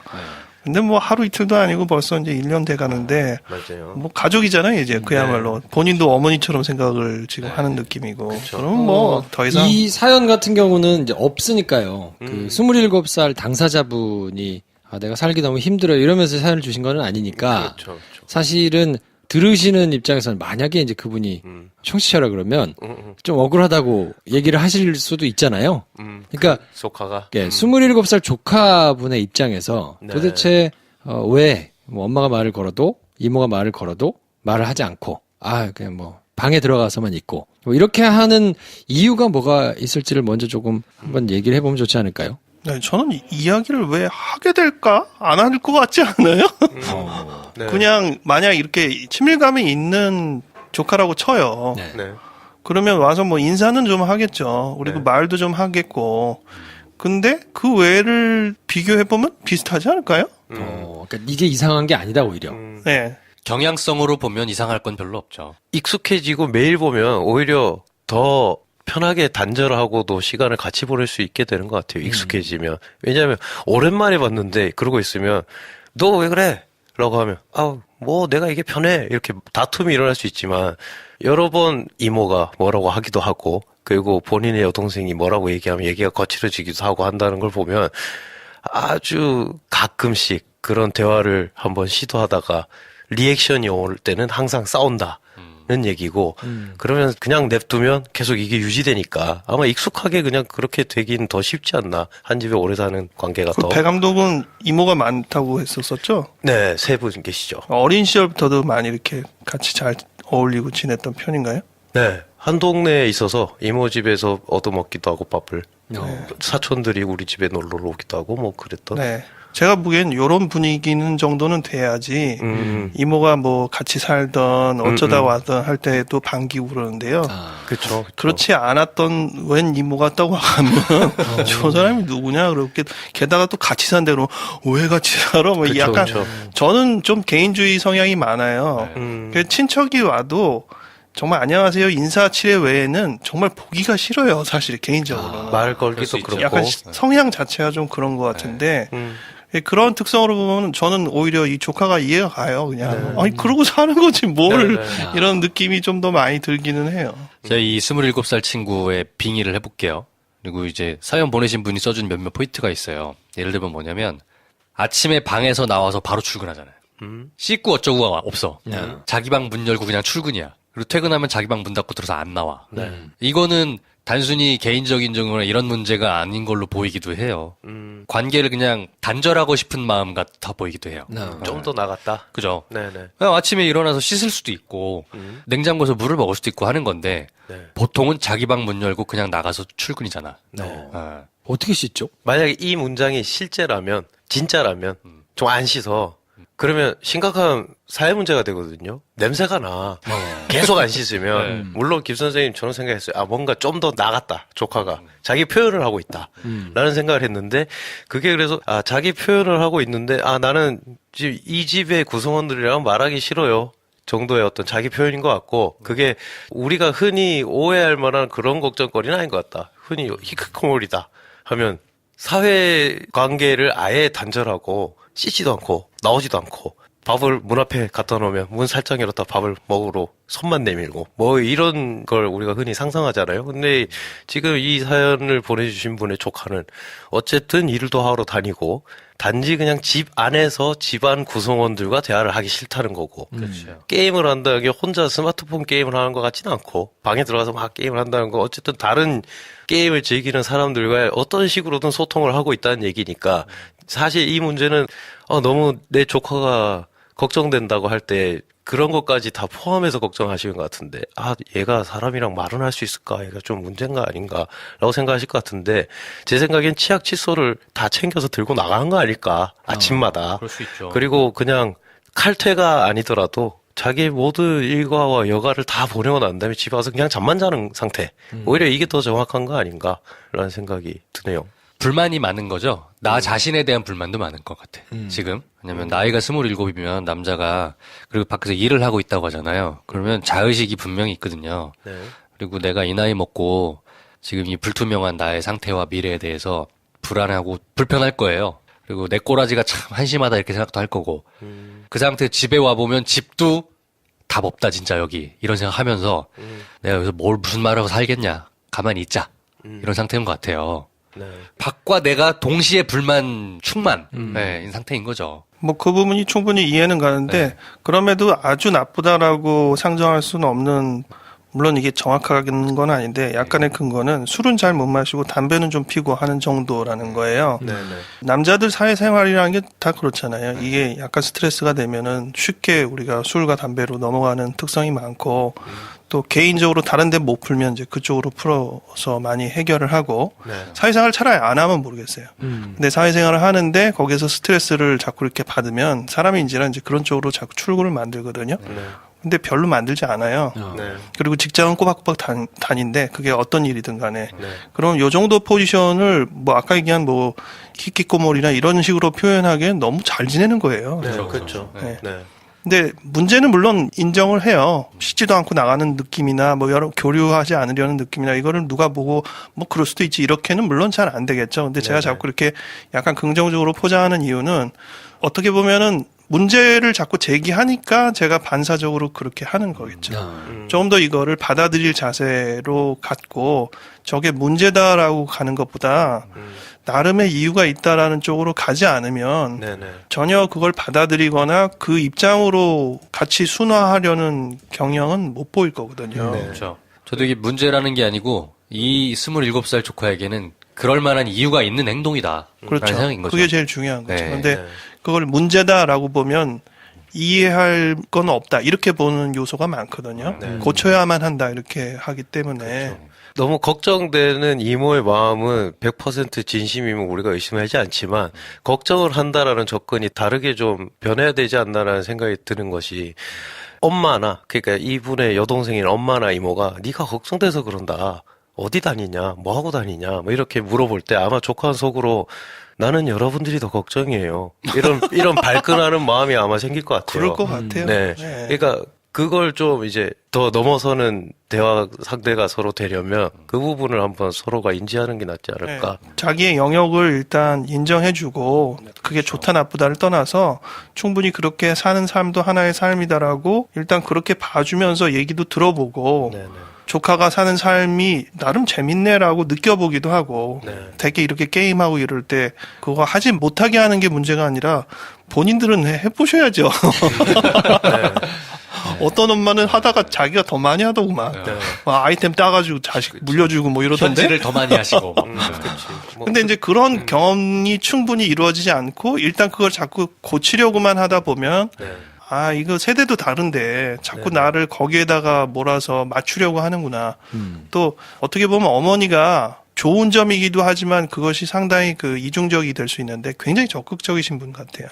근데 뭐 하루 이틀도 아니고 벌써 이제 1년 돼 가는데 맞아요. 뭐 가족이잖아요, 이제 그야말로. 본인도 어머니처럼 생각을 지금 하는 느낌이고. 그럼 뭐 더 이상 이 사연 같은 경우는 이제 없으니까요. 그 27살 당사자분이 내가 살기 너무 힘들어요 이러면서 사연을 주신 건 아니니까 그렇죠. 사실은 들으시는 입장에서는 만약에 이제 그분이 청취자라 그러면 좀 억울하다고 얘기를 하실 수도 있잖아요. 그러니까 조카가. 예, 27살 조카분의 입장에서 네. 도대체 왜 뭐 엄마가 말을 걸어도 이모가 말을 걸어도 말을 하지 않고 그냥 뭐 방에 들어가서만 있고 뭐 이렇게 하는 이유가 뭐가 있을지를 먼저 조금 한번 얘기를 해보면 좋지 않을까요? 네, 저는 이야기를 왜 하게 될까? 안 할 것 같지 않아요? 네. 그냥 만약 이렇게 친밀감이 있는 조카라고 쳐요. 네. 네. 그러면 와서 뭐 인사는 좀 하겠죠. 그리고 네. 말도 좀 하겠고. 근데 그 외를 비교해보면 비슷하지 않을까요? 그러니까 이게 이상한 게 아니다 오히려. 네. 경향성으로 보면 이상할 건 별로 없죠. 익숙해지고 매일 보면 오히려 더 편하게 단절하고도 시간을 같이 보낼 수 있게 되는 것 같아요. 익숙해지면. 왜냐하면 오랜만에 봤는데 그러고 있으면 너 왜 그래? 라고 하면 뭐 내가 이게 편해. 이렇게 다툼이 일어날 수 있지만 여러 번 이모가 뭐라고 하기도 하고 그리고 본인의 여동생이 뭐라고 얘기하면 얘기가 거칠어지기도 하고 한다는 걸 보면 아주 가끔씩 그런 대화를 한번 시도하다가 리액션이 올 때는 항상 싸운다는 얘기고 그러면 그냥 냅두면 계속 이게 유지되니까 아마 익숙하게 그냥 그렇게 되긴 더 쉽지 않나. 한 집에 오래 사는 관계가 더. 배 감독은 이모가 많다고 했었었죠? 네, 세 분 계시죠. 어린 시절부터도 많이 이렇게 같이 잘 어울리고 지냈던 편인가요? 네. 한 동네에 있어서 이모 집에서 얻어먹기도 하고 밥을 사촌들이 우리 집에 놀러 오기도 하고 뭐 그랬던. 네. 제가 보기엔 요런 분위기는 정도는 돼야지 이모가 뭐 같이 살던 어쩌다 와던 할 때도 반기고 그러는데요. 그렇죠. 그렇지 않았던 웬 이모가 떠고 가면 저 사람이 누구냐 그렇게 게다가 또 같이 산대로 왜 같이 살아? 뭐 그쵸, 약간 그쵸. 저는 좀 개인주의 성향이 많아요. 그 친척이 와도 정말 안녕하세요 인사치레 외에는 정말 보기가 싫어요. 사실 개인적으로. 말 걸기도 그렇고. 약간 성향 자체가 좀 그런 것 같은데 그런 특성으로 보면 저는 오히려 이 조카가 이해가 가요. 그냥 아니 그러고 사는 거지 뭘 이런 느낌이 좀 더 많이 들기는 해요. 제가 이 27살 친구의 빙의를 해볼게요. 그리고 이제 사연 보내신 분이 써준 몇몇 포인트가 있어요. 예를 들면 뭐냐면 아침에 방에서 나와서 바로 출근하잖아요. 씻고 어쩌고가 없어. 자기 방 문 열고 그냥 출근이야. 그리고 퇴근하면 자기 방 문 닫고 들어서 안 나와. 이거는 단순히 개인적인 정도나 이런 문제가 아닌 걸로 보이기도 해요. 관계를 그냥 단절하고 싶은 마음 같아 보이기도 해요. 좀 더 나갔다. 그죠? 네네. 그냥 아침에 일어나서 씻을 수도 있고 냉장고에서 물을 먹을 수도 있고 하는 건데 네. 보통은 자기 방 문 열고 그냥 나가서 출근이잖아. 네. 어떻게 씻죠? 만약에 이 문장이 실제라면, 진짜라면, 좀 안 씻어. 그러면 심각한 사회 문제가 되거든요. 냄새가 나. 계속 안 씻으면. 물론 김 선생님 저는 생각했어요. 아, 뭔가 좀 더 나갔다. 조카가. 자기 표현을 하고 있다. 라는 생각을 했는데, 그게 그래서, 아, 자기 표현을 하고 있는데, 아, 나는 이 집의 구성원들이랑 말하기 싫어요. 정도의 어떤 자기 표현인 것 같고, 그게 우리가 흔히 오해할 만한 그런 걱정거리는 아닌 것 같다. 흔히 히크코모리다 하면 사회 관계를 아예 단절하고 씻지도 않고 나오지도 않고 밥을 문 앞에 갖다 놓으면 문 살짝 열었다 밥을 먹으러 손만 내밀고 뭐 이런 걸 우리가 흔히 상상하잖아요. 근데 지금 이 사연을 보내주신 분의 조카는 어쨌든 일도 하러 다니고 단지 그냥 집 안에서 집안 구성원들과 대화를 하기 싫다는 거고 게임을 한다는 게 혼자 스마트폰 게임을 하는 것 같지는 않고 방에 들어가서 막 게임을 한다는 거 어쨌든 다른 게임을 즐기는 사람들과 어떤 식으로든 소통을 하고 있다는 얘기니까 사실 이 문제는 너무 내 조카가 걱정된다고 할 때 그런 것까지 다 포함해서 걱정하시는 것 같은데 아 얘가 사람이랑 말은 할 수 있을까 얘가 좀 문제인가 아닌가라고 생각하실 것 같은데 제 생각엔 치약 칫솔을 다 챙겨서 들고 나가는 거 아닐까 아침마다 그럴 수 있죠. 그리고 그냥 칼퇴가 아니더라도 자기 모든 일과와 여가를 다 보내고 난 다음에 집에 와서 그냥 잠만 자는 상태 오히려 이게 더 정확한 거 아닌가라는 생각이 드네요. 불만이 많은 거죠. 나 자신에 대한 불만도 많은 것 같아. 지금. 왜냐면 나이가 27이면 남자가 그리고 밖에서 일을 하고 있다고 하잖아요. 그러면 자의식이 분명히 있거든요. 네. 그리고 내가 이 나이 먹고 지금 이 불투명한 나의 상태와 미래에 대해서 불안하고 불편할 거예요. 그리고 내 꼬라지가 참 한심하다 이렇게 생각도 할 거고 그 상태 집에 와보면 집도 답 없다 진짜 여기 이런 생각하면서 내가 여기서 무슨 말하고 살겠냐 가만히 있자 이런 상태인 것 같아요. 네. 밖과 내가 동시에 불만 충만 네, 이 상태인 거죠. 뭐 그 부분이 충분히 이해는 가는데 그럼에도 아주 나쁘다라고 상정할 수는 없는 물론 이게 정확한 건 아닌데 약간의 근거는 술은 잘 못 마시고 담배는 좀 피고 하는 정도라는 거예요. 네네. 남자들 사회생활이라는 게 다 그렇잖아요. 이게 약간 스트레스가 되면은 쉽게 우리가 술과 담배로 넘어가는 특성이 많고 또 개인적으로 다른 데 못 풀면 이제 그쪽으로 풀어서 많이 해결을 하고 네. 사회생활 차라리 안 하면 모르겠어요. 근데 사회생활을 하는데 거기에서 스트레스를 자꾸 이렇게 받으면 사람이 이제 그런 쪽으로 자꾸 출구를 만들거든요. 네. 근데 별로 만들지 않아요. 네. 그리고 직장은 꼬박꼬박 다닌데 그게 어떤 일이든 간에 네. 그럼 요 정도 포지션을 뭐 아까 얘기한 뭐 히키코모리나 이런 식으로 표현하기엔 너무 잘 지내는 거예요. 네. 그렇죠. 네. 네. 근데 문제는 물론 인정을 해요. 씻지도 않고 나가는 느낌이나 뭐 여러 교류하지 않으려는 느낌이나 이거를 누가 보고 뭐 그럴 수도 있지 이렇게는 물론 잘 안 되겠죠. 근데 제가 자꾸 이렇게 약간 긍정적으로 포장하는 이유는 어떻게 보면은 문제를 자꾸 제기하니까 제가 반사적으로 그렇게 하는 거겠죠. 조금 더 이거를 받아들일 자세로 갖고 저게 문제다라고 가는 것보다 나름의 이유가 있다라는 쪽으로 가지 않으면 네네. 전혀 그걸 받아들이거나 그 입장으로 같이 순화하려는 경향은 못 보일 거거든요. 네. 그렇죠. 저도 이게 문제라는 게 아니고 이 27살 조카에게는 그럴 만한 이유가 있는 행동이다. 그렇죠. 라는 생각인 거죠. 그게 제일 중요한 거죠. 네, 근데 네. 그걸 문제다라고 보면 이해할 건 없다. 이렇게 보는 요소가 많거든요. 네. 고쳐야만 한다. 이렇게 하기 때문에. 너무 걱정되는 이모의 마음은 100% 진심이면 우리가 의심하지 않지만 걱정을 한다라는 접근이 다르게 좀 변해야 되지 않나라는 생각이 드는 것이 엄마나 그러니까 이분의 여동생인 엄마나 이모가 네가 걱정돼서 그런다. 어디 다니냐? 뭐 하고 다니냐? 뭐 이렇게 물어볼 때 아마 조카 속으로 나는 여러분들이 더 걱정이에요. 이런 발끈하는 마음이 아마 생길 것 같아요. 그럴 것 같아요. 네. 네. 그러니까 그걸 좀 이제 더 넘어서는 대화 상대가 서로 되려면 그 부분을 한번 서로가 인지하는 게 낫지 않을까. 네. 자기의 영역을 일단 인정해주고 그게 좋다 나쁘다를 떠나서 충분히 그렇게 사는 삶도 하나의 삶이다라고 일단 그렇게 봐주면서 얘기도 들어보고 네네. 조카가 사는 삶이 나름 재밌네라고 느껴보기도 하고 네. 되게 이렇게 게임하고 이럴 때 그거 하지 못하게 하는 게 문제가 아니라 본인들은 해보셔야죠. 어떤 엄마는 하다가 자기가 더 많이 하더구만. 막 아이템 따가지고 자식 물려주고 뭐 이러던데. 현질을 더 많이 하시고. 근데 이제 그런 경험이 충분히 이루어지지 않고 일단 그걸 자꾸 고치려고만 하다 보면 아, 이거 세대도 다른데 자꾸 나를 거기에다가 몰아서 맞추려고 하는구나. 또 어떻게 보면 어머니가 좋은 점이기도 하지만 그것이 상당히 그 이중적이 될 수 있는데 굉장히 적극적이신 분 같아요.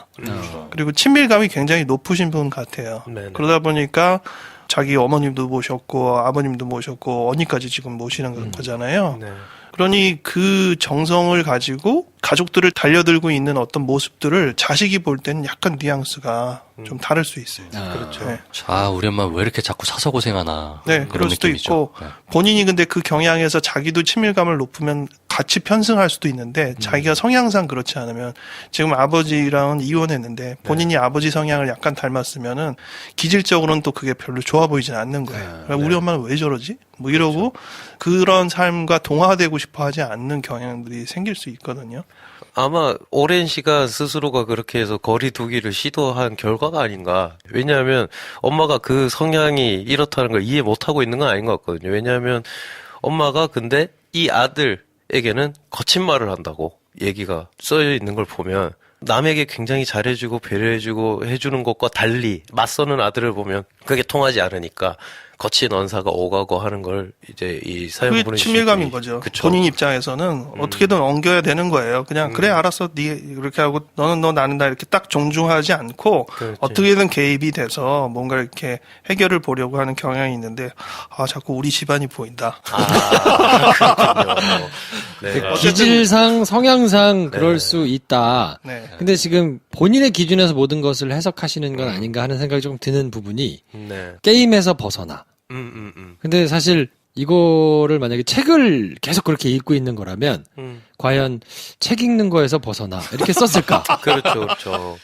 그리고 친밀감이 굉장히 높으신 분 같아요. 네네. 그러다 보니까 자기 어머님도 모셨고 아버님도 모셨고 언니까지 지금 모시는 거잖아요. 네. 그러니 그 정성을 가지고 가족들을 달려들고 있는 어떤 모습들을 자식이 볼 때는 약간 뉘앙스가 좀 다를 수 있어요. 그렇죠. 네. 아, 우리 엄마 왜 이렇게 자꾸 사서 고생하나. 네, 그런 그럴 수도 느낌이죠. 있고 네. 본인이 근데 그 경향에서 자기도 친밀감을 높으면 같이 편승할 수도 있는데 자기가 성향상 그렇지 않으면 지금 아버지랑은 이혼했는데 본인이 아버지 성향을 약간 닮았으면은 기질적으로는 또 그게 별로 좋아 보이진 않는 거예요. 우리 엄마는 왜 저러지? 뭐 이러고 그런 삶과 동화되고 싶어 하지 않는 경향들이 생길 수 있거든요. 아마 오랜 시간 스스로가 그렇게 해서 거리 두기를 시도한 결과가 아닌가. 왜냐하면 엄마가 그 성향이 이렇다는 걸 이해 못하고 있는 건 아닌 것 같거든요. 왜냐하면 엄마가 근데 이 아들에게는 거친 말을 한다고 얘기가 써져 있는 걸 보면 남에게 굉장히 잘해주고 배려해주고 해주는 것과 달리 맞서는 아들을 보면 그게 통하지 않으니까 거친 언사가 오가고 하는 걸 이제 이 사연 그게 보내주신 친밀감인 분이- 거죠. 그쵸. 본인 입장에서는 어떻게든 엉겨야 되는 거예요. 그냥 그래 알았어, 네 이렇게 하고 너는 너 나는 나 이렇게 딱 존중하지 않고 그렇지. 어떻게든 개입이 돼서 뭔가 이렇게 해결을 보려고 하는 경향이 있는데 아 자꾸 우리 집안이 보인다. 그렇군요. 네. 어쨌든- 기질상, 성향상 그럴 수 있다. 네. 근데 지금 본인의 기준에서 모든 것을 해석하시는 건 아닌가 하는 생각이 좀 드는 부분이 네. 게임에서 벗어나. 근데 사실 이거를 만약에 책을 계속 그렇게 읽고 있는 거라면 과연 책 읽는 거에서 벗어나 이렇게 썼을까? 그렇죠, 그렇죠.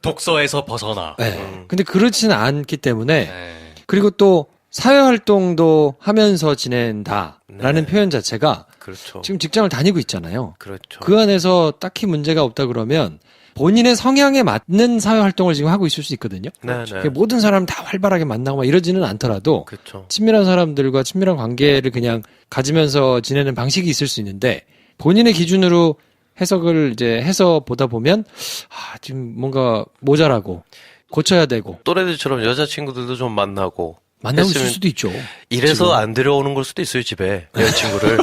독서에서 벗어나. 네. 근데 그렇지는 않기 때문에 네. 그리고 또 사회 활동도 하면서 지낸다라는 표현 자체가 그렇죠. 지금 직장을 다니고 있잖아요. 그렇죠. 그 안에서 딱히 문제가 없다 그러면 본인의 성향에 맞는 사회 활동을 지금 하고 있을 수 있거든요. 네, 네. 그러니까 모든 사람 다 활발하게 만나고 막 이러지는 않더라도 그렇죠. 친밀한 사람들과 친밀한 관계를 그냥 가지면서 지내는 방식이 있을 수 있는데 본인의 기준으로 해석을 이제 해서 보다 보면 아, 지금 뭔가 모자라고 고쳐야 되고 또래들처럼 여자친구들도 좀 만나고 만나고 있을 했으면 수도 있죠. 이래서 지금. 안 데려오는 걸 수도 있어요, 집에. 여자친구를.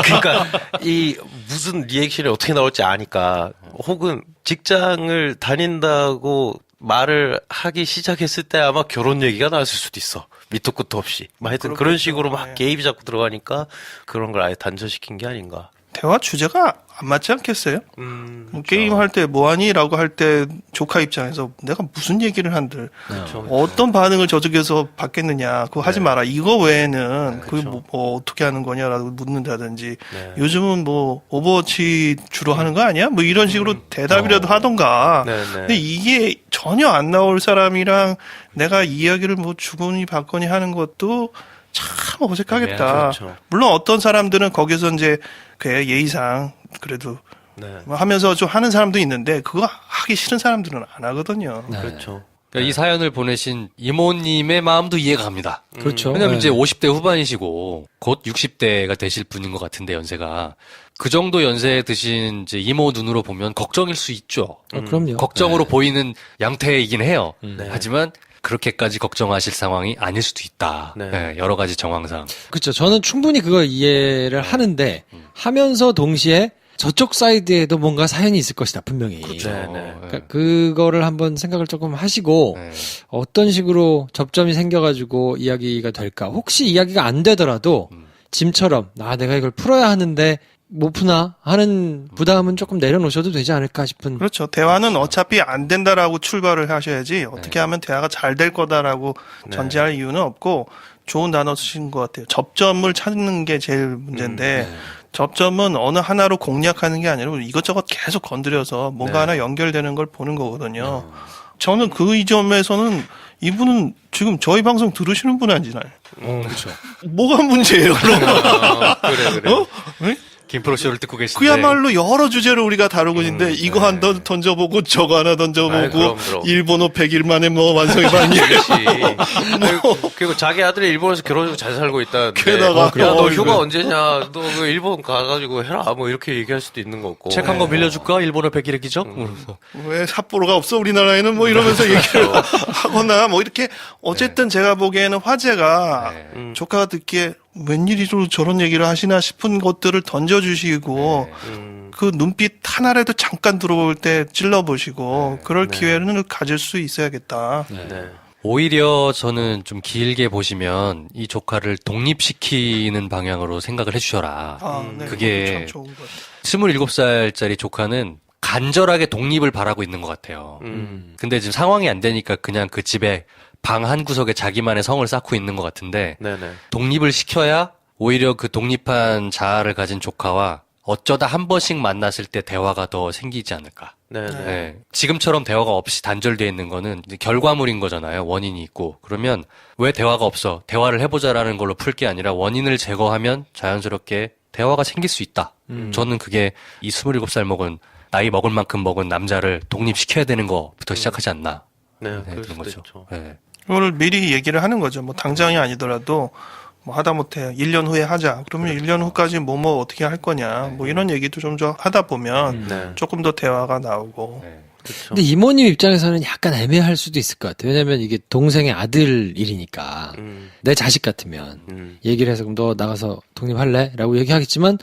그러니까 이 무슨 리액션이 어떻게 나올지 아니까 혹은 직장을 다닌다고 말을 하기 시작했을 때 아마 결혼 얘기가 나왔을 수도 있어. 밑도 끝도 없이. 하여튼 그런 식으로 막 네. 개입이 자꾸 들어가니까 그런 걸 아예 단절시킨 게 아닌가. 대화 주제가 안 맞지 않겠어요? 그렇죠. 게임 할 때 뭐하니? 라고 할 때 조카 입장에서 내가 무슨 얘기를 한들 그렇죠. 어떤 반응을 저쪽에서 받겠느냐 그거 하지 마라. 이거 외에는 그게 그렇죠. 뭐 어떻게 하는 거냐라고 묻는다든지 네. 요즘은 뭐 오버워치 주로 하는 거 아니야? 뭐 이런 식으로 대답이라도 하던가. 네, 네. 근데 이게 전혀 안 나올 사람이랑 내가 이야기를 뭐 주거니 받거니 하는 것도 참 어색하겠다. 그렇죠. 물론 어떤 사람들은 거기서 이제 그 예의상 그래도 네. 뭐 하면서 좀 하는 사람도 있는데 그거 하기 싫은 사람들은 안 하거든요. 네. 그렇죠. 그러니까 이 사연을 보내신 이모님의 마음도 이해가 갑니다. 그렇죠. 왜냐면 네. 이제 50대 후반이시고 곧 60대가 되실 분인 것 같은데 연세가 그 정도 연세에 드신 이제 이모 눈으로 보면 걱정일 수 있죠. 그럼요. 걱정으로 보이는 양태이긴 해요. 네. 하지만 그렇게까지 걱정하실 상황이 아닐 수도 있다. 네. 네, 여러 가지 정황상. 그렇죠. 저는 충분히 그걸 이해를 하는데 하면서 동시에 저쪽 사이드에도 뭔가 사연이 있을 것이다 분명히. 네, 네. 그러니까 그거를 한번 생각을 조금 하시고 네. 어떤 식으로 접점이 생겨가지고 이야기가 될까. 혹시 이야기가 안 되더라도 짐처럼 내가 이걸 풀어야 하는데 못 푸나 하는 부담은 조금 내려놓으셔도 되지 않을까 싶은. 그렇죠. 대화는 어차피 안 된다라고 출발을 하셔야지 어떻게 하면 대화가 잘 될 거다라고 전제할 이유는 없고 좋은 단어 쓰신 것 같아요. 접점을 찾는 게 제일 문제인데 접점은 어느 하나로 공략하는 게 아니라 이것저것 계속 건드려서 뭔가 하나 연결되는 걸 보는 거거든요. 저는 그 이 점에서는 이분은 지금 저희 방송 들으시는 분 아니잖아요. 그렇죠. 뭐가 문제예요, 그럼? 그래. 어? 네? 김프로쇼를 듣고 계신데. 그야말로 여러 주제를 우리가 다루고 있는데 이거 네. 하나 던져보고 저거 하나 던져보고 아이, 그럼. 일본어 100일 만에 뭐 완성이라니. 그리고 자기 아들이 일본에서 결혼해서 잘 살고 있다는데. 게다가 야, 너 어, 휴가 이거. 언제냐? 너 그 일본 가가지고 해라. 뭐 이렇게 얘기할 수도 있는 거고. 책 한 권 빌려줄까? 일본어 100일의 기적? 왜 삿포로가 없어 우리나라에는 뭐 이러면서 얘기를 하거나 뭐 이렇게 어쨌든 제가 보기에는 화제가 조카가 듣기에 웬일이로 저런 얘기를 하시나 싶은 것들을 던져주시고 그 눈빛 하나라도 잠깐 들어올 때 찔러보시고 그럴 기회는 가질 수 있어야겠다. 네. 오히려 저는 좀 길게 보시면 이 조카를 독립시키는 방향으로 생각을 해주셔라. 네, 그게 참 좋은 것 같아요. 27살짜리 조카는 간절하게 독립을 바라고 있는 것 같아요. 근데 지금 상황이 안 되니까 그냥 그 집에 방 한 구석에 자기만의 성을 쌓고 있는 것 같은데 네네. 독립을 시켜야 오히려 그 독립한 자아를 가진 조카와 어쩌다 한 번씩 만났을 때 대화가 더 생기지 않을까. 네네. 네. 지금처럼 대화가 없이 단절되어 있는 거는 이제 결과물인 거잖아요. 원인이 있고. 그러면 왜 대화가 없어? 대화를 해보자라는 걸로 풀 게 아니라 원인을 제거하면 자연스럽게 대화가 생길 수 있다. 저는 그게 이 27살 먹은 나이 먹을 만큼 먹은 남자를 독립시켜야 되는 거부터 시작하지 않나. 네, 네, 그럴 그런 수도 거죠. 있죠. 네. 이거를 미리 얘기를 하는 거죠. 뭐 당장이 아니더라도 뭐 하다못해 1년 후에 하자. 그러면 1년 후까지 뭐 어떻게 할 거냐. 뭐 이런 얘기도 좀 하다 보면 네. 조금 더 대화가 나오고. 그렇죠. 근데 이모님 입장에서는 약간 애매할 수도 있을 것 같아요. 왜냐면 이게 동생의 아들 일이니까. 내 자식 같으면 얘기를 해서 그럼 너 나가서 독립할래? 라고 얘기하겠지만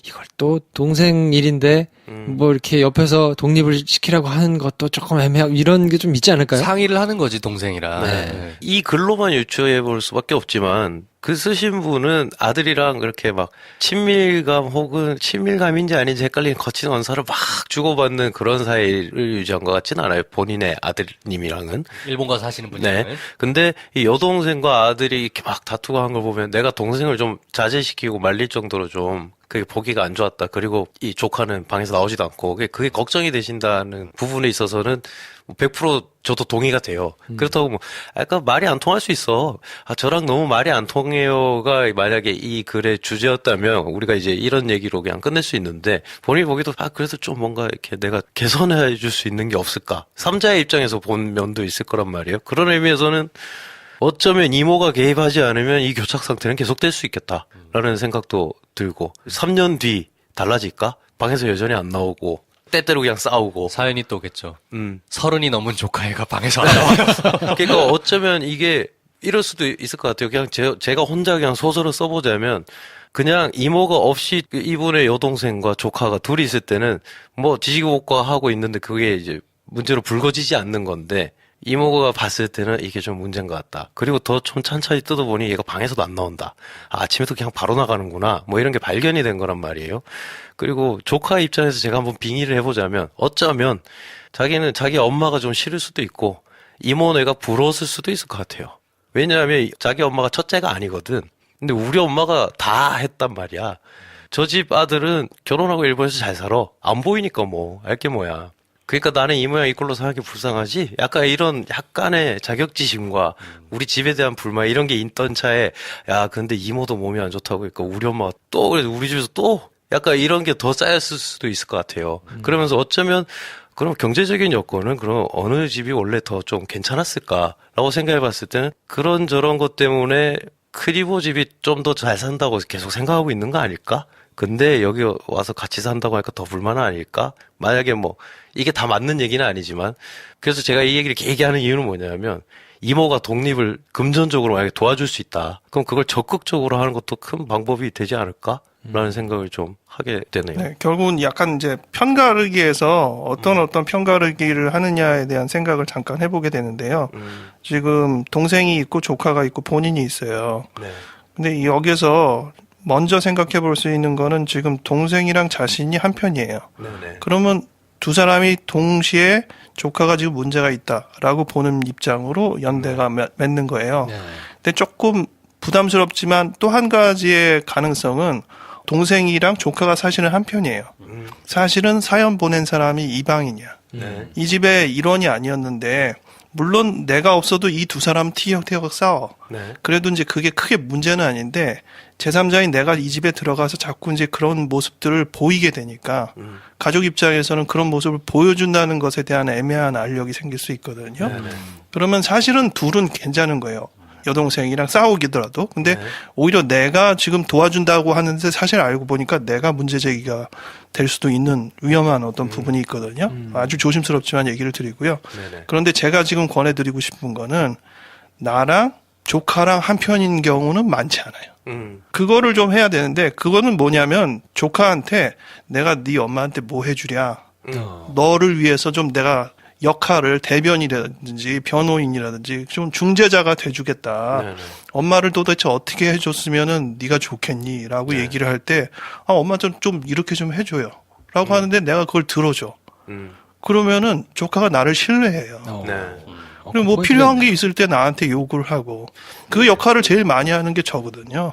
이걸 또 동생 일인데 뭐 이렇게 옆에서 독립을 시키라고 하는 것도 조금 애매하고 이런 게 좀 있지 않을까요? 상의를 하는 거지, 동생이랑. 네. 이 글로만 유추해 볼 수밖에 없지만 그 쓰신 분은 아들이랑 그렇게 막 친밀감 혹은 친밀감인지 아닌지 헷갈리는 거친 언사를 막 주고받는 그런 사이를 유지한 것 같지는 않아요. 본인의 아들님이랑은. 일본 가서 하시는 분이. 네. 근데 이 여동생과 아들이 이렇게 막 다투고 한 걸 보면 내가 동생을 좀 자제시키고 말릴 정도로 좀 그게 보기가 안 좋았다. 그리고 이 조카는 방에서 나오지도 않고 그게 걱정이 되신다는 부분에 있어서는 100% 저도 동의가 돼요. 그렇다고 뭐 약간 말이 안 통할 수 있어. 아 저랑 너무 말이 안 통해요가 만약에 이 글의 주제였다면 우리가 이제 이런 얘기로 그냥 끝낼 수 있는데 본인이 보기도 그래도 좀 뭔가 이렇게 내가 개선해 줄 수 있는 게 없을까. 3자의 입장에서 본 면도 있을 거란 말이에요. 그런 의미에서는 어쩌면 이모가 개입하지 않으면 이 교착 상태는 계속될 수 있겠다라는 생각도 들고 3년 뒤 달라질까? 방에서 여전히 안 나오고 때때로 그냥 싸우고 사연이 또 오겠죠. 30이 넘은 조카애가 방에서 안 나와요. 그러니까 어쩌면 이게 이럴 수도 있을 것 같아요. 그냥 제가 혼자 그냥 소설을 써보자면 그냥 이모가 없이 이분의 여동생과 조카가 둘이 있을 때는 뭐 지지고과 하고 있는데 그게 이제 문제로 불거지지 않는 건데 이모가 봤을 때는 이게 좀 문제인 것 같다. 그리고 더 좀 천천히 뜯어보니 얘가 방에서도 안 나온다. 아, 아침에도 그냥 바로 나가는구나. 뭐 이런 게 발견이 된 거란 말이에요. 그리고 조카 입장에서 제가 한번 빙의를 해보자면 어쩌면 자기는 자기 엄마가 좀 싫을 수도 있고 이모네가 부러웠을 수도 있을 것 같아요. 왜냐하면 자기 엄마가 첫째가 아니거든. 근데 우리 엄마가 다 했단 말이야. 저 집 아들은 결혼하고 일본에서 잘 살아. 안 보이니까 뭐 알게 뭐야. 그러니까 나는 이 모양 이 꼴로 사는 게 불쌍하지? 약간 이런 약간의 자격지심과 우리 집에 대한 불만 이런 게 있던 차에 야 근데 이모도 몸이 안 좋다고 그러니까 우리 엄마가 또 그래 우리 집에서 또 약간 이런 게 더 쌓였을 수도 있을 것 같아요. 그러면서 어쩌면 그럼 경제적인 여건은 그럼 어느 집이 원래 더 좀 괜찮았을까라고 생각해 봤을 때는 그런 저런 것 때문에 크리보 집이 좀 더 잘 산다고 계속 생각하고 있는 거 아닐까? 근데 여기 와서 같이 산다고 하니까 더 불만은 아닐까? 만약에 뭐 이게 다 맞는 얘기는 아니지만 그래서 제가 이 얘기를 얘기하는 이유는 뭐냐면 이모가 독립을 금전적으로 만약에 도와줄 수 있다. 그럼 그걸 적극적으로 하는 것도 큰 방법이 되지 않을까라는 생각을 좀 하게 되네요. 네, 결국은 약간 이제 편가르기에서 어떤 편가르기를 하느냐에 대한 생각을 잠깐 해보게 되는데요. 지금 동생이 있고 조카가 있고 본인이 있어요. 네. 근데 여기서 먼저 생각해 볼 수 있는 거는 지금 동생이랑 자신이 한 편이에요. 네네. 그러면 두 사람이 동시에 조카가 지금 문제가 있다라고 보는 입장으로 연대가 맺는 거예요. 네. 근데 조금 부담스럽지만 또 한 가지의 가능성은 동생이랑 조카가 사실은 한 편이에요. 사실은 사연 보낸 사람이 이방인이야. 네. 이 집의 일원이 아니었는데 물론 내가 없어도 이 두 사람 티격태격 싸워. 네. 그래도 이제 그게 크게 문제는 아닌데 제3자인 내가 이 집에 들어가서 자꾸 이제 그런 모습들을 보이게 되니까 가족 입장에서는 그런 모습을 보여준다는 것에 대한 애매한 알력이 생길 수 있거든요. 네네. 그러면 사실은 둘은 괜찮은 거예요. 여동생이랑 싸우기더라도. 근데 오히려 내가 지금 도와준다고 하는데 사실 알고 보니까 내가 문제 제기가 될 수도 있는 위험한 어떤 부분이 있거든요. 아주 조심스럽지만 얘기를 드리고요. 네네. 그런데 제가 지금 권해드리고 싶은 거는 나랑 조카랑 한 편인 경우는 많지 않아요. 그거를 좀 해야 되는데 그거는 뭐냐면 조카한테 내가 네 엄마한테 뭐 해주랴. 너를 위해서 좀 내가 역할을 대변이라든지 변호인이라든지 좀 중재자가 돼주겠다. 네네. 엄마를 도대체 어떻게 해줬으면은 네가 좋겠니라고 얘기를 할 때 엄마 좀 이렇게 좀 해줘요라고 하는데 내가 그걸 들어줘. 그러면은 조카가 나를 신뢰해요. 네. 그리고 뭐 필요한 게 있을 때 나한테 요구를 하고 그 역할을 제일 많이 하는 게 저거든요.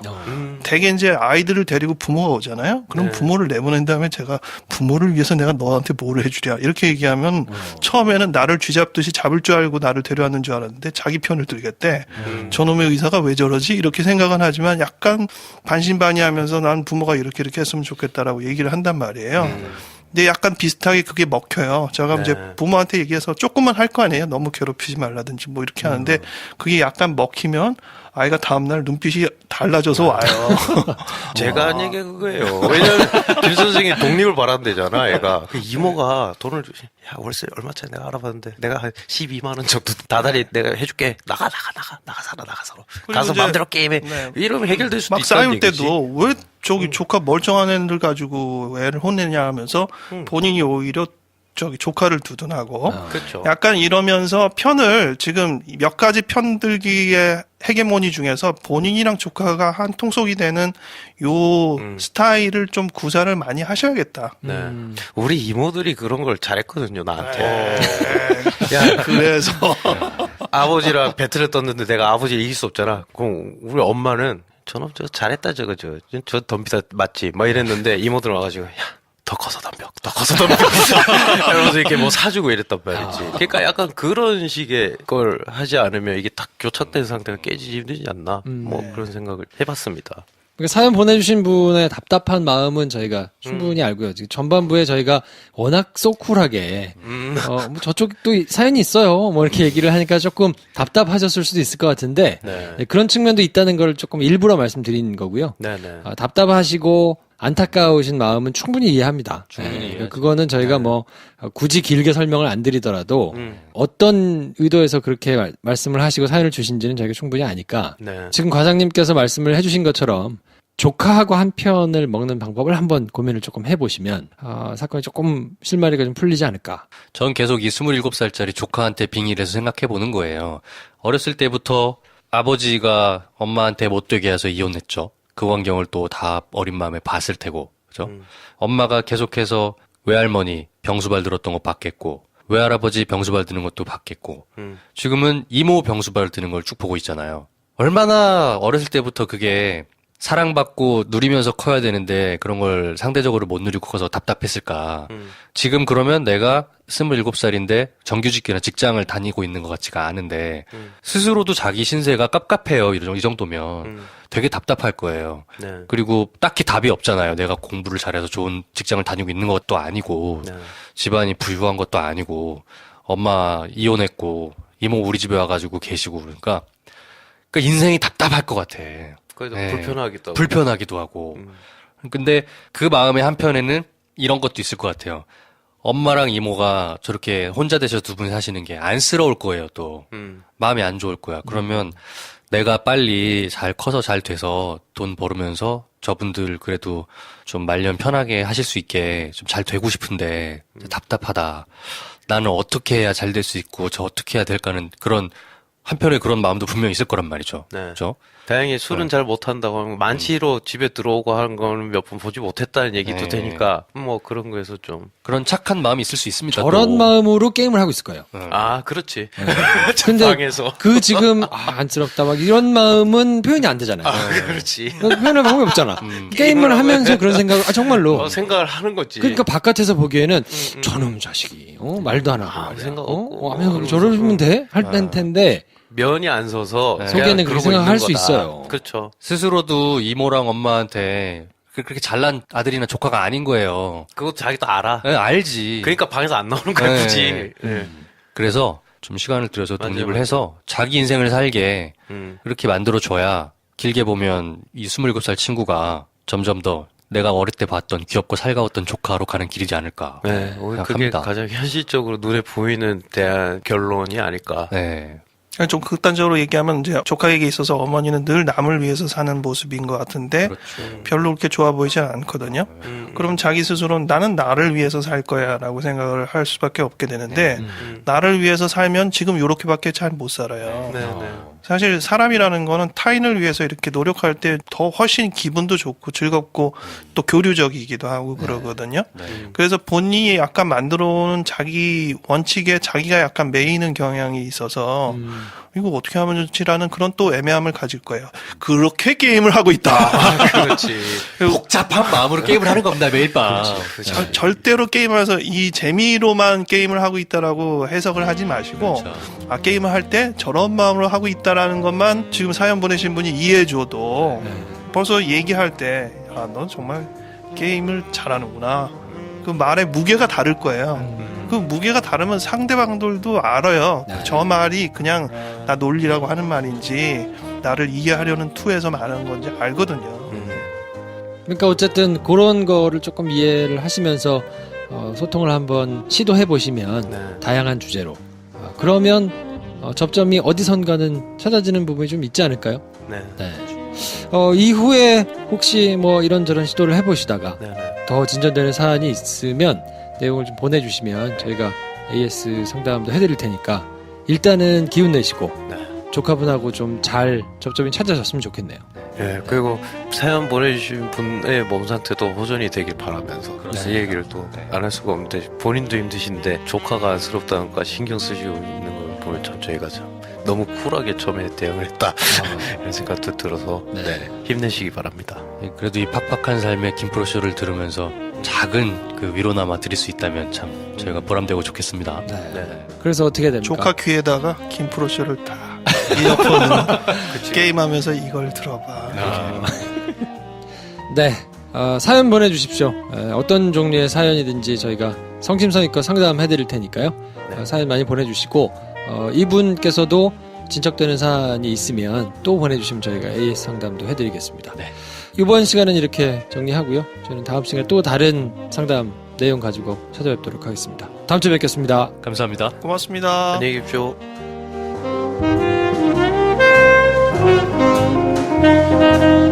대개 이제 아이들을 데리고 부모가 오잖아요. 그럼 네. 부모를 내보낸 다음에 제가 부모를 위해서 내가 너한테 뭐를 해주랴 이렇게 얘기하면 처음에는 나를 쥐잡듯이 잡을 줄 알고 나를 데려왔는 줄 알았는데 자기 편을 들겠대. 저놈의 의사가 왜 저러지 이렇게 생각은 하지만 약간 반신반의하면서 난 부모가 이렇게 했으면 좋겠다라고 얘기를 한단 말이에요. 근데 약간 비슷하게 그게 먹혀요. 제가 네. 이제 부모한테 얘기해서 조금만 할 거 아니에요. 너무 괴롭히지 말라든지 뭐 이렇게 하는데 그게 약간 먹히면 아이가 다음날 눈빛이 달라져서 와요. 제가 한 얘기가 그거예요. 왜냐면 김 선생이 독립을 바란대잖아, 애가. 그 이모가 돈을 야, 월세 얼마짜리 내가 알아봤는데 내가 한 12만 원 정도 다달이 내가 해줄게. 나가 살아. 가서 이제, 마음대로 게임해. 네. 이러면 해결될 수도 막 있다는 싸울 얘기지. 때도 왜 저기 조카 멀쩡한 애들 가지고 애를 혼내냐 하면서 본인이 오히려 저기 조카를 두둔하고 그렇죠. 약간 이러면서 편을 지금 몇 가지 편들기의 헤게모니 중에서 본인이랑 조카가 한 통속이 되는 요 스타일을 좀 구사를 많이 하셔야겠다. 네. 우리 이모들이 그런 걸 잘했거든요, 나한테. 야, 그래서 아버지랑 배틀을 떴는데 내가 아버지를 이길 수 없잖아. 그럼 우리 엄마는 저놈 저 잘했다 저 덤비다 맞지? 막 이랬는데 이모들 와가지고 야. 더 커서 덤벼. 이러면서 이렇게 뭐 사주고 이랬단 말이지. 그러니까 약간 그런 식의 걸 하지 않으면 이게 딱 교착된 상태가 깨지지 힘들지 않나. 뭐 그런 생각을 해봤습니다. 그러니까 사연 보내주신 분의 답답한 마음은 저희가 충분히 알고요. 지금 전반부에 저희가 워낙 쏘쿨하게, 뭐 저쪽도 사연이 있어요. 뭐 이렇게 얘기를 하니까 조금 답답하셨을 수도 있을 것 같은데, 네. 네, 그런 측면도 있다는 걸 조금 일부러 말씀드린 거고요. 네네. 답답하시고 안타까우신 마음은 충분히 이해합니다. 이해하죠. 그거는 저희가 뭐 굳이 길게 설명을 안 드리더라도 어떤 의도에서 그렇게 말씀을 하시고 사연을 주신지는 저희가 충분히 아니까 네. 지금 과장님께서 말씀을 해주신 것처럼 조카하고 한 편을 먹는 방법을 한번 고민을 조금 해보시면 사건이 조금 실마리가 좀 풀리지 않을까. 전 계속 이 27살짜리 조카한테 빙의해서 생각해보는 거예요. 어렸을 때부터 아버지가 엄마한테 못되게 해서 이혼했죠. 그 광경을 또 다 어린 마음에 봤을 테고, 그죠? 엄마가 계속해서 외할머니 병수발 들었던 거 봤겠고, 외할아버지 병수발 드는 것도 봤겠고, 지금은 이모 병수발 드는 걸 쭉 보고 있잖아요. 얼마나 어렸을 때부터 그게 사랑받고 누리면서 커야 되는데 그런 걸 상대적으로 못 누리고 커서 답답했을까. 지금 그러면 내가 27살인데 정규직이나 직장을 다니고 있는 것 같지가 않은데 스스로도 자기 신세가 깝깝해요. 이 정도면 되게 답답할 거예요. 네. 그리고 딱히 답이 없잖아요. 내가 공부를 잘해서 좋은 직장을 다니고 있는 것도 아니고 네. 집안이 부유한 것도 아니고 엄마 이혼했고 이모 우리 집에 와가지고 계시고 그러니까 인생이 답답할 것 같아. 그래도 네. 불편하기도 하고. 불편하기도 하고. 근데 그 마음의 한편에는 이런 것도 있을 것 같아요. 엄마랑 이모가 저렇게 혼자 되셔서 두 분이 사시는 게 안쓰러울 거예요, 또. 마음이 안 좋을 거야. 그러면 내가 빨리 잘 커서 잘 돼서 돈 벌으면서 저분들 그래도 좀 말년 편하게 하실 수 있게 좀 잘 되고 싶은데 답답하다. 나는 어떻게 해야 잘 될 수 있고 저 어떻게 해야 될까는 그런 한편에 그런 마음도 분명히 있을 거란 말이죠. 네. 그렇죠? 다행히 술은 잘 못한다고 하면 만취로 집에 들어오고 하는 거는 몇 번 보지 못했다는 얘기도 네. 되니까 뭐 그런 거에서 좀 그런 착한 마음이 있을 수 있습니다. 저런 또. 마음으로 게임을 하고 있을 거예요. 아 그렇지. 근데 방에서 그 지금 안쓰럽다 막 이런 마음은 표현이 안 되잖아요. 그렇지. 표현할 방법이 없잖아. 게임을 하면서 그런 생각을 정말로. 생각을 하는 거지. 그러니까 바깥에서 보기에는 저놈 자식이 말도 안 하고 말이야. 생각 없고. 하면서 저러면 돼? 할 텐데 면이 안 서서 네. 그냥 속에는 그렇게 그러고 생각할 있는 수 거다. 있어요. 그렇죠. 스스로도 이모랑 엄마한테 그렇게 잘난 아들이나 조카가 아닌 거예요. 그것도 자기도 알아. 네, 알지. 그러니까 방에서 안 나오는 거야 네. 굳이. 네. 그래서 좀 시간을 들여서 맞아요, 독립을 맞아요. 해서 자기 인생을 살게 그렇게 만들어줘야 길게 보면 이 27살 친구가 점점 더 내가 어릴 때 봤던 귀엽고 살가웠던 조카로 가는 길이지 않을까. 네, 오늘 그게 생각합니다. 가장 현실적으로 눈에 보이는 대한 결론이 아닐까. 네. 좀 극단적으로 얘기하면 이제 조카에게 있어서 어머니는 늘 남을 위해서 사는 모습인 것 같은데 그렇죠. 별로 그렇게 좋아 보이지 않거든요. 그럼 자기 스스로는 나는 나를 위해서 살 거야라고 생각을 할 수밖에 없게 되는데 나를 위해서 살면 지금 요렇게밖에 잘 못 살아요. 네, 네. 사실 사람이라는 거는 타인을 위해서 이렇게 노력할 때 더 훨씬 기분도 좋고 즐겁고 또 교류적이기도 하고 그러거든요. 그래서 본인이 약간 만들어오는 자기 원칙에 자기가 약간 매이는 경향이 있어서 이거 어떻게 하면 좋지라는 그런 또 애매함을 가질 거예요. 그렇게 게임을 하고 있다. 그렇지. 복잡한 마음으로 게임을 하는 겁니다, 매일 밤. 절대로 게임하면서 이 재미로만 게임을 하고 있다라고 해석을 하지 마시고 게임을 할 때 저런 마음으로 하고 있다라는 것만 지금 사연 보내신 분이 이해해줘도 벌써 얘기할 때 너 정말 게임을 잘하는구나. 그 말의 무게가 다를 거예요. 그 무게가 다르면 상대방들도 알아요. 저 말이 그냥 나 놀리라고 하는 말인지 나를 이해하려는 투에서 말하는 건지 알거든요. 그러니까 어쨌든 그런 거를 조금 이해를 하시면서 소통을 한번 시도해 보시면 네. 다양한 주제로 그러면 접점이 어디선가는 찾아지는 부분이 좀 있지 않을까요? 네. 네. 이후에 혹시 뭐 이런저런 시도를 해보시다가 네, 네. 더 진전되는 사안이 있으면 내용을 좀 보내주시면 저희가 AS 상담도 해드릴 테니까 일단은 기운 내시고 네. 조카분하고 좀 잘 접점이 찾아졌으면 좋겠네요. 예, 그리고 사연 보내주신 분의 몸 상태도 호전이 되길 바라면서 이 얘기를 또 안 할 수가 없는데 본인도 힘드신데 조카가 안쓰럽다는 것까지 신경 쓰시고 있는 걸 보면 참 저희가 참 너무 쿨하게 처음에 대응을 했다 이런 생각도 들어서 네, 힘내시기 바랍니다. 그래도 이 팍팍한 삶의 김프로쇼를 들으면서 작은 그 위로나마 드릴 수 있다면 참 저희가 보람되고 좋겠습니다. 네. 그래서 어떻게 됩니까? 조카 귀에다가 김프로쇼를 다 이어폰으로 게임하면서 이걸 들어봐. 네, 사연 보내주십시오. 어떤 종류의 사연이든지 저희가 성심성의껏 상담해드릴 테니까요. 사연 많이 보내주시고 이분께서도 진척되는 사안이 있으면 또 보내주시면 저희가 AS 상담도 해드리겠습니다. 네. 이번 시간은 이렇게 정리하고요. 저는 다음 시간에 또 다른 상담 내용 가지고 찾아뵙도록 하겠습니다. 다음 주에 뵙겠습니다. 감사합니다. 고맙습니다. 안녕히 계십시오. Thank you.